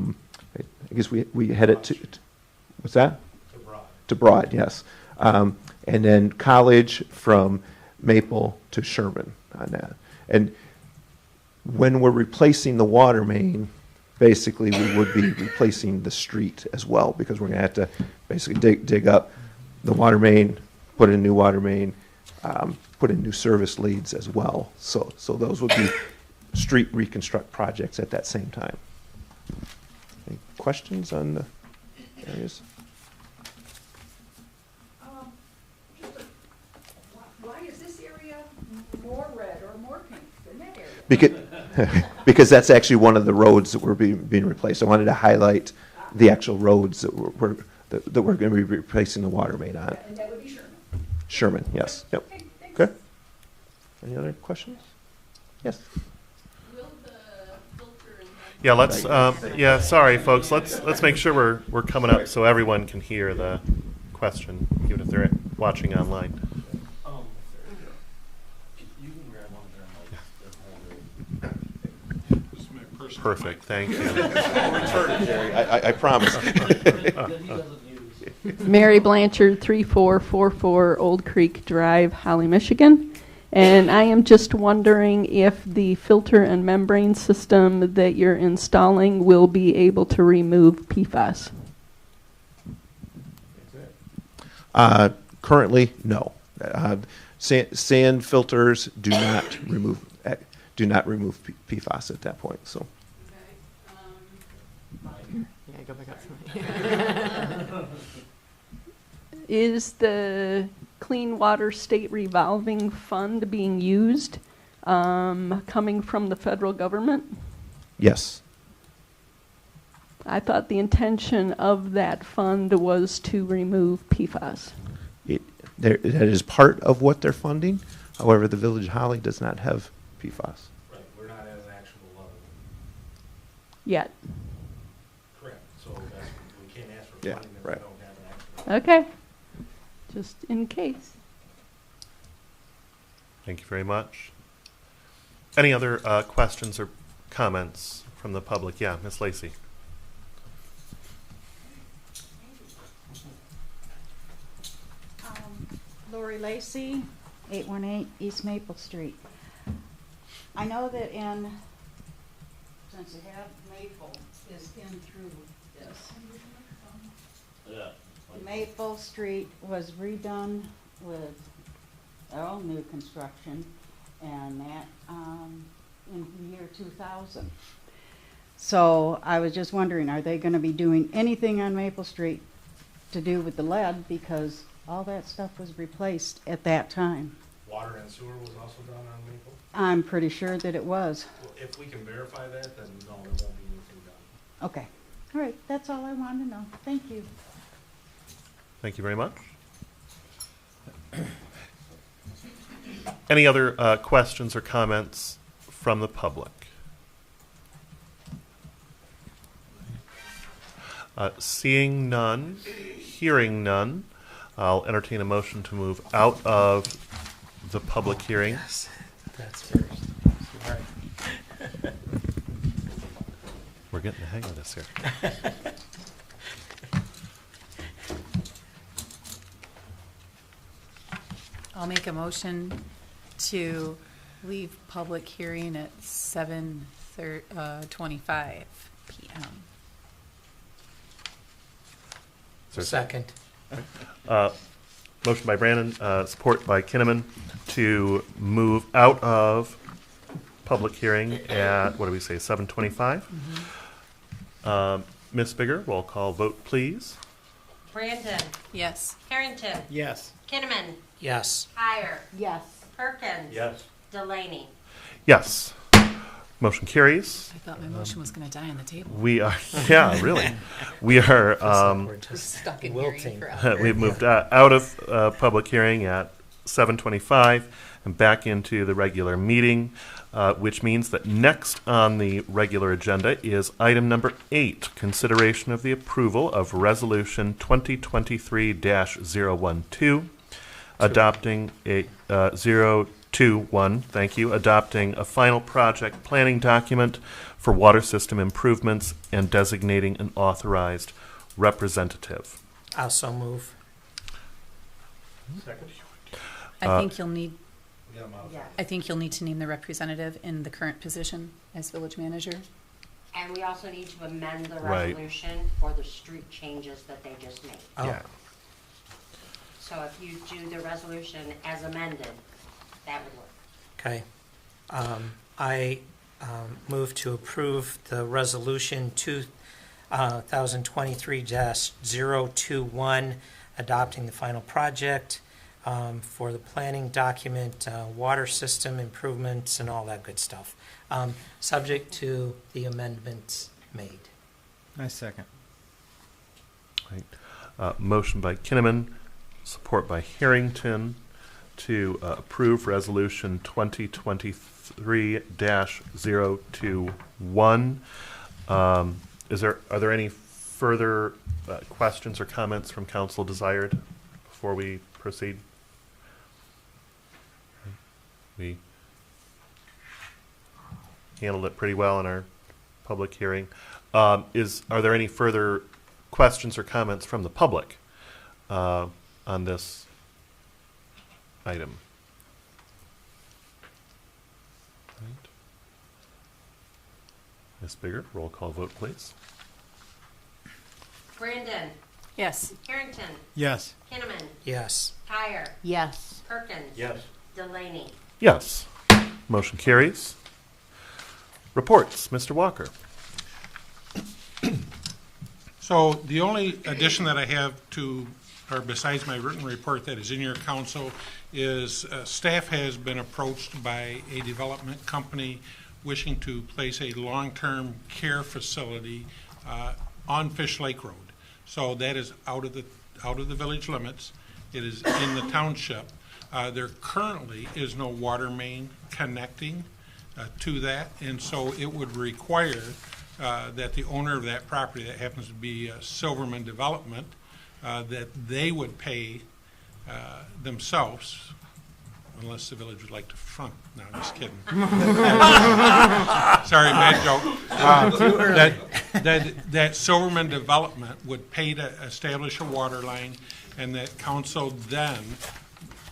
Speaker 9: guess we headed to what's that? To Broad, yes. And then College from Maple to Sherman on that. And when we're replacing the water main, basically we would be replacing the street as well, because we're going to have to basically dig up the water main, put in new water main, put in new service leads as well. So those would be street reconstruct projects at that same time. Any questions on the areas?
Speaker 4: Why is this area more red or more pink than that area?
Speaker 9: Because that's actually one of the roads that were being replaced. I wanted to highlight the actual roads that we're going to be replacing the water main on.
Speaker 4: And that would be Sherman.
Speaker 9: Sherman, yes. Yep.
Speaker 4: Okay, thanks.
Speaker 9: Okay. Any other questions? Yes.
Speaker 1: Yeah, let's. Yeah, sorry, folks. Let's make sure we're coming up so everyone can hear the question, even if they're watching online.
Speaker 16: You can grab one
Speaker 8: This is my personal
Speaker 1: Perfect, thank you.
Speaker 9: I'll return it, Jerry. I promise.
Speaker 20: Mary Blanchard, 3444 Old Creek Drive, Holly, Michigan. And I am just wondering if the filter and membrane system that you're installing will be able to remove PFAS.
Speaker 18: Currently, no. Sand filters do not remove PFAS at that point. So.
Speaker 2: Yeah, go back up.
Speaker 20: Is the Clean Water State Revolving Fund being used, coming from the federal government?
Speaker 18: Yes.
Speaker 20: I thought the intention of that fund was to remove PFAS.
Speaker 18: That is part of what they're funding. However, the Village of Holly does not have PFAS.
Speaker 19: Right, we're not at an actual level.
Speaker 20: Yet.
Speaker 19: Correct, so that's, we can't ask for
Speaker 18: Yeah,
Speaker 19: funding if
Speaker 18: right.
Speaker 19: we don't have an actual.
Speaker 20: Okay. Just in case.
Speaker 1: Thank you very much. Any other questions or comments from the public? Yeah, Ms. Lacy.
Speaker 4: Lori Lacy, 818 East Maple Street. I know that since the half Maple is in through this. Maple Street was redone with all new construction, and that in the year 2000. So I was just wondering, are they going to be doing anything on Maple Street to do with the lead, because all that stuff was replaced at that time?
Speaker 19: Water and sewer was also done on Maple?
Speaker 4: I'm pretty sure that it was.
Speaker 19: Well, if we can verify that, then no, there won't be anything done.
Speaker 4: Okay. All right, that's all I wanted to know. Thank you.
Speaker 1: Thank you very much. Any other questions or comments from the public? Seeing none, hearing none, I'll entertain a motion to move out of the public hearing.
Speaker 3: Yes, that's first. Right.
Speaker 1: We're getting the hang of this here.
Speaker 10: I'll make a motion to leave public hearing at 7:25 p.m.
Speaker 3: Second.
Speaker 1: Motion by Brandon, support by Kinnaman to move out of public hearing at, what do we say, 7:25? Ms. Bigger, roll call vote, please.
Speaker 15: Brandon.
Speaker 10: Yes.
Speaker 15: Harrington.
Speaker 14: Yes.
Speaker 15: Kinnaman.
Speaker 3: Yes.
Speaker 15: Heyer.
Speaker 4: Yes.
Speaker 15: Perkins.
Speaker 16: Yes.
Speaker 15: Delaney.
Speaker 1: Yes. Motion carries.
Speaker 10: I thought my motion was going to die on the table.
Speaker 1: We are, yeah, really. We are,
Speaker 3: We're
Speaker 10: We're
Speaker 3: just
Speaker 10: stuck in
Speaker 3: wilting.
Speaker 10: hearing forever.
Speaker 1: we've moved out of public hearing at 7:25 and back into the regular meeting, which means that next on the regular agenda is item number 8, consideration of the approval of Resolution 2023-012, adopting a 021, thank you, adopting a final project planning document for water system improvements and designating an authorized representative.
Speaker 3: Also move.
Speaker 16: Second?
Speaker 10: I think you'll need.
Speaker 19: We got a modifier.
Speaker 4: Yes.
Speaker 10: I think you'll need to name the representative in the current position as village manager.
Speaker 15: And we also need to amend the
Speaker 1: Right.
Speaker 15: resolution for the street changes that they just made.
Speaker 3: Oh.
Speaker 1: Yeah.
Speaker 15: So if you do the resolution as amended, that would work.
Speaker 3: Okay. I move to approve the resolution 2023-021, adopting the final project for the planning document, water system improvements, and all that good stuff, subject to the amendments made.
Speaker 14: I second.
Speaker 1: Right. Motion by Kinnaman, support by Harrington to approve Resolution 2023-021. Are there any further questions or comments from council desired before we proceed? We handled it pretty well in our public hearing. Are there any further questions or comments from the public on this item? Right. Ms. Bigger, roll call vote, please.
Speaker 15: Brandon.
Speaker 10: Yes.
Speaker 15: Harrington.
Speaker 14: Yes.
Speaker 15: Kinnaman.
Speaker 3: Yes.
Speaker 15: Kyer.
Speaker 2: Yes.
Speaker 15: Perkins.
Speaker 16: Yes.
Speaker 15: Delaney.
Speaker 1: Yes. Motion carries. Reports, Mr. Walker.
Speaker 8: So the only addition that I have to, or besides my written report that is in your council, is staff has been approached by a development company wishing to place a long-term care facility on Fish Lake Road. So that is out of the village limits. It is in the township. There currently is no water main connecting to that, and so it would require that the owner of that property, that happens to be Silverman Development, that they would pay themselves, unless the village would like to front. No, I'm just kidding. Sorry, bad joke. That Silverman Development would pay to establish a water line, and that council then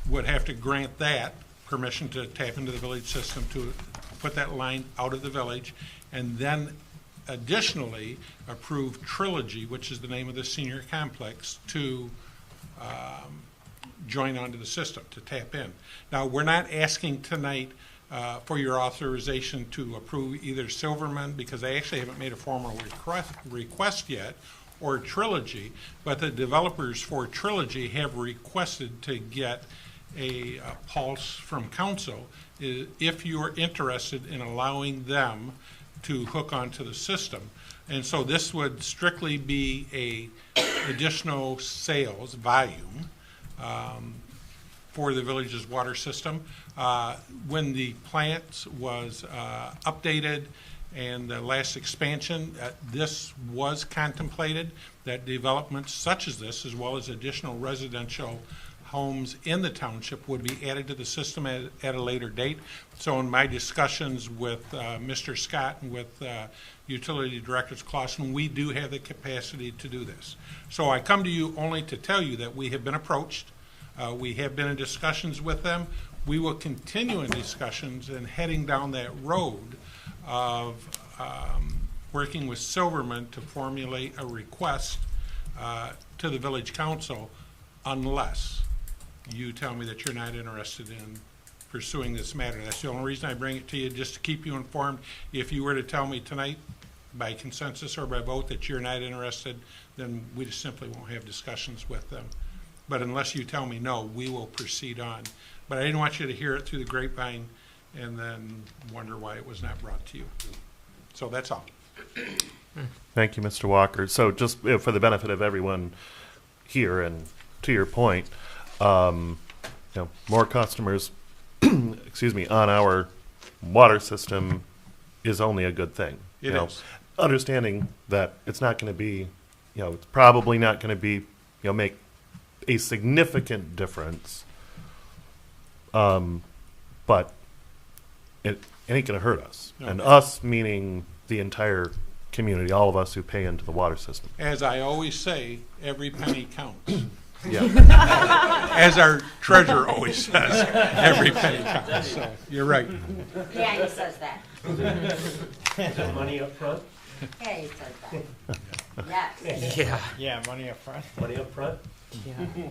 Speaker 8: would have to grant that permission to tap into the village system to put that line out of the village, and then additionally approve Trilogy, which is the name of the senior complex, to join onto the system, to tap in. Now, we're not asking tonight for your authorization to approve either Silverman, because they actually haven't made a formal request yet, or Trilogy, but the developers for Trilogy have requested to get a pulse from council if you're interested in allowing them to hook onto the system. And so this would strictly be a additional sales volume for the village's water system. When the plant was updated and the last expansion, this was contemplated, that developments such as this, as well as additional residential homes in the township, would be added to the system at a later date. So in my discussions with Mr. Scott and with Utility Directors Clausen, we do have the capacity to do this. So I come to you only to tell you that we have been approached. We have been in discussions with them. We will continue in discussions and heading down that road of working with Silverman to formulate a request to the village council, unless you tell me that you're not interested in pursuing this matter. That's the only reason I bring it to you, just to keep you informed. If you were to tell me tonight by consensus or by vote that you're not interested, then we just simply won't have discussions with them. But unless you tell me no, we will proceed on. But I didn't want you to hear it through the grapevine and then wonder why it was not brought to you. So that's all.
Speaker 1: Thank you, Mr. Walker. So just for the benefit of everyone here, and to your point, more customers, excuse me, on our water system is only a good thing.
Speaker 8: It is.
Speaker 1: Understanding that it's not going to be, it's probably not going to be, make a significant difference. But it ain't going to hurt us.
Speaker 8: No.
Speaker 1: And us meaning the entire community, all of us who pay into the water system.
Speaker 8: As I always say, every penny counts.
Speaker 1: Yeah.
Speaker 8: As our treasurer always says, every penny counts. So you're right.
Speaker 15: Yeah, he says that.
Speaker 16: Is that money up front?
Speaker 15: Yeah, he says that. Yes.
Speaker 3: Yeah.
Speaker 14: Yeah, money up front.
Speaker 16: Money up front?
Speaker 3: Yeah.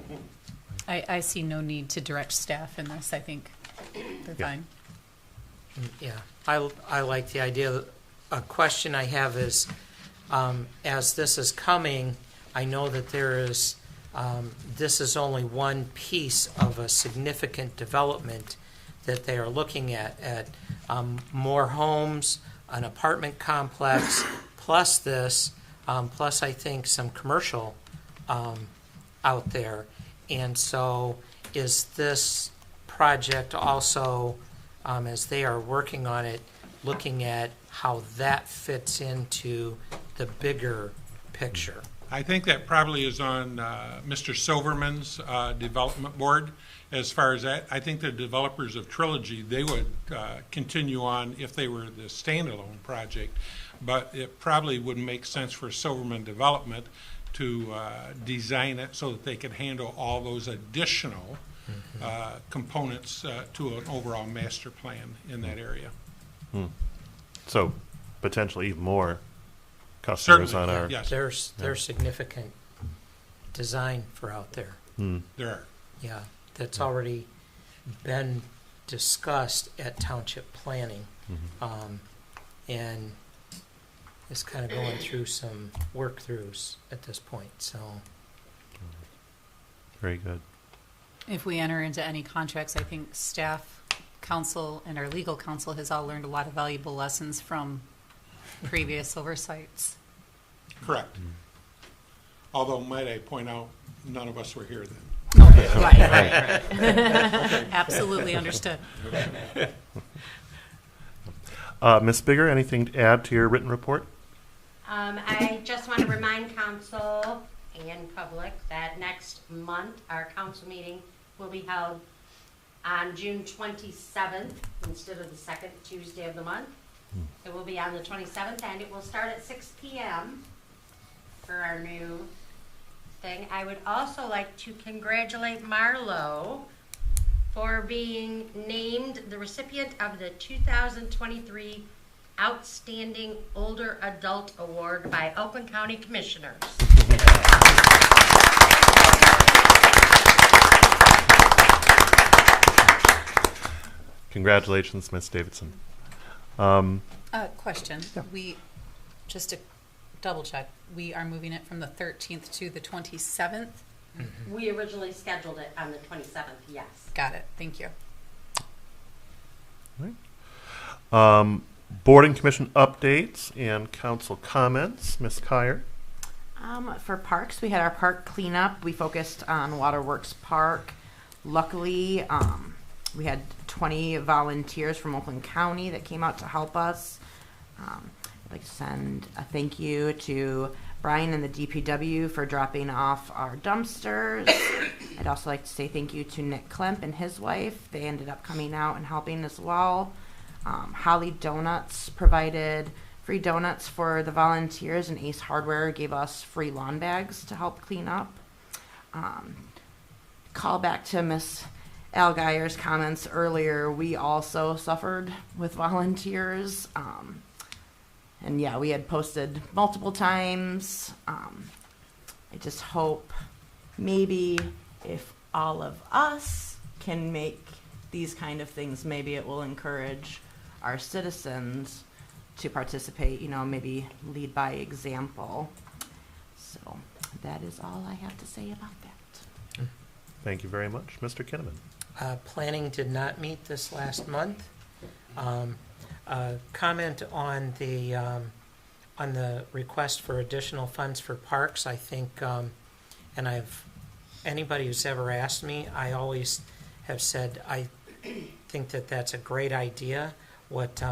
Speaker 10: I see no need to direct staff in this. I think they're fine.
Speaker 3: Yeah, I like the idea. A question I have is, as this is coming, I know that there is, this is only one piece of a significant development that they are looking at more homes, an apartment complex, plus this, plus I think some commercial out there. And so is this project also, as they are working on it, looking at how that fits into the bigger picture?
Speaker 8: I think that probably is on Mr. Silverman's development board. As far as that, I think the developers of Trilogy, they would continue on if they were the standalone project, but it probably wouldn't make sense for Silverman Development to design it so that they could handle all those additional components to an overall master plan in that area.
Speaker 1: So potentially even more customers
Speaker 8: Certainly,
Speaker 1: on our.
Speaker 8: yes.
Speaker 3: They're significant. design for out there.
Speaker 8: There are.
Speaker 3: Yeah, that's already been discussed at township planning. And it's kind of going through some work-throughs at this point, so.
Speaker 1: Very good.
Speaker 10: If we enter into any contracts, I think staff, council, and our legal counsel has all learned a lot of valuable lessons from previous oversights.
Speaker 8: Correct. Although, might I point out, none of us were here then.
Speaker 10: Right. Absolutely understood.
Speaker 1: Ms. Bigger, anything to add to your written report?
Speaker 15: I just want to remind council and public that next month, our council meeting will be held on June 27th instead of the second Tuesday of the month. It will be on the 27th, and it will start at 6 p.m. for our new thing. I would also like to congratulate Marlo for being named the recipient of the 2023 Outstanding Older Adult Award by Oakland County Commissioners.
Speaker 1: Congratulations, Ms. Davidson.
Speaker 10: Question. We, just to double check, we are moving it from the 13th to the 27th?
Speaker 15: We originally scheduled it on the 27th, yes.
Speaker 10: Got it. Thank you.
Speaker 1: Board and commission updates and council comments. Ms. Kyer.
Speaker 2: For parks, we had our park cleanup. We focused on Waterworks Park. Luckily, we had 20 volunteers from Oakland County that came out to help us. I'd like to send a thank you to Brian and the DPW for dropping off our dumpsters. I'd also like to say thank you to Nick Klemp and his wife. They ended up coming out and helping as well. Holly Donuts provided free donuts for the volunteers, and Ace Hardware gave us free lawn bags to help clean up. Call back to Miss Al Geyer's comments earlier. We also suffered with volunteers. And yeah, we had posted multiple times. I just hope maybe if all of us can make these kind of things, maybe it will encourage our citizens to participate, you know, maybe lead by example. So that is all I have to say about that.
Speaker 1: Thank you very much. Mr. Kinnaman.
Speaker 3: Planning did not meet this last month. Comment on the request for additional funds for parks. I think, and anybody who's ever asked me, I always have said I think that that's a great idea. What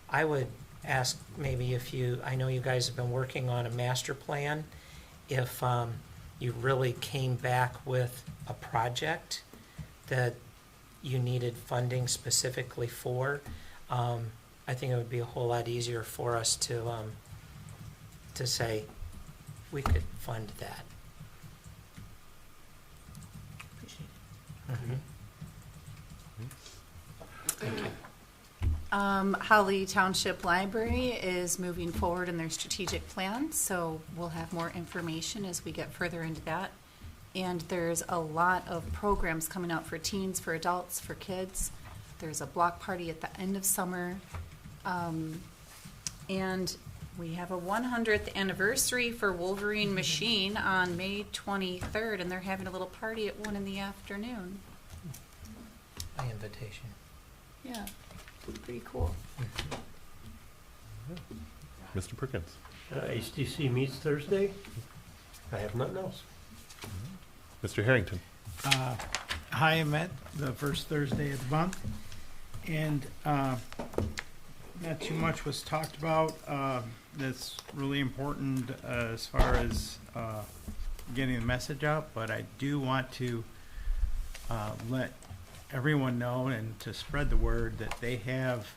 Speaker 3: I would ask, maybe if I know you guys have been working on a master plan, if you really came back with a project that you needed funding specifically for, I think it would be a whole lot easier for us to say we could fund that.
Speaker 2: Appreciate
Speaker 3: Mm-hmm.
Speaker 10: Thank you. Holly Township Library is moving forward in their strategic plan, so we'll have more information as we get further into that. And there's a lot of programs coming out for teens, for adults, for kids. There's a block party at the end of summer. And we have a 100th anniversary for Wolverine Machine on May 23rd, and they're having a little party at 1 in the afternoon.
Speaker 3: By invitation.
Speaker 10: Yeah, pretty cool.
Speaker 1: Mr. Perkins.
Speaker 16: HTC meets Thursday. I have nothing else.
Speaker 1: Mr. Harrington.
Speaker 21: Hi, I met the first Thursday of the month, and not too much was talked about that's really important as far as getting the message out, but I do want to let everyone know and to spread the word that they have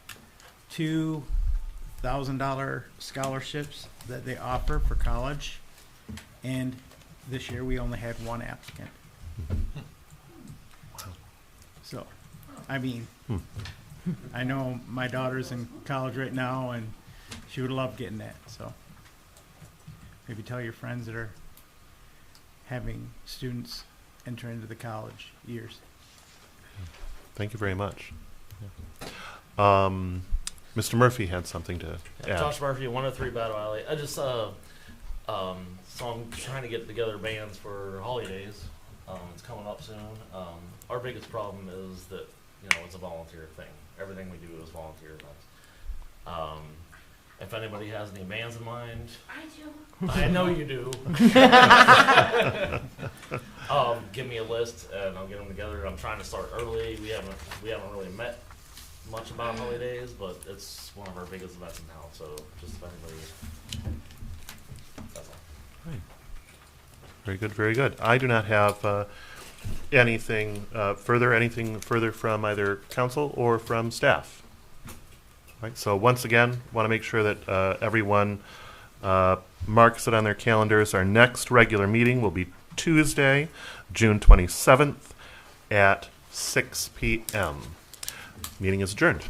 Speaker 21: $2,000 scholarships that they offer for college, and this year we only had one applicant. So, I mean, I know my daughter's in college right now, and she would love getting that. So, maybe tell your friends that are having students enter into the college years.
Speaker 1: Thank you very much. Mr. Murphy had something to add.
Speaker 5: Josh Murphy, 103 Battle Alley. I just so I'm trying to get together bands for holidays. It's coming up soon. Our biggest problem is that it's a volunteer thing. Everything we do is volunteer events. If anybody has any bands in mind,
Speaker 15: I do.
Speaker 5: I know you do. Give me a list and I'll get them together. I'm trying to start early. We haven't really met much about holidays, but it's one of our biggest events in town. So just if anybody, that's all.
Speaker 1: Right. Very good, very good. I do not have anything further from either council or from staff. Right, so once again, want to make sure that everyone marks it on their calendars. Our next regular meeting will be Tuesday, June 27th at 6 p.m. Meeting is adjourned.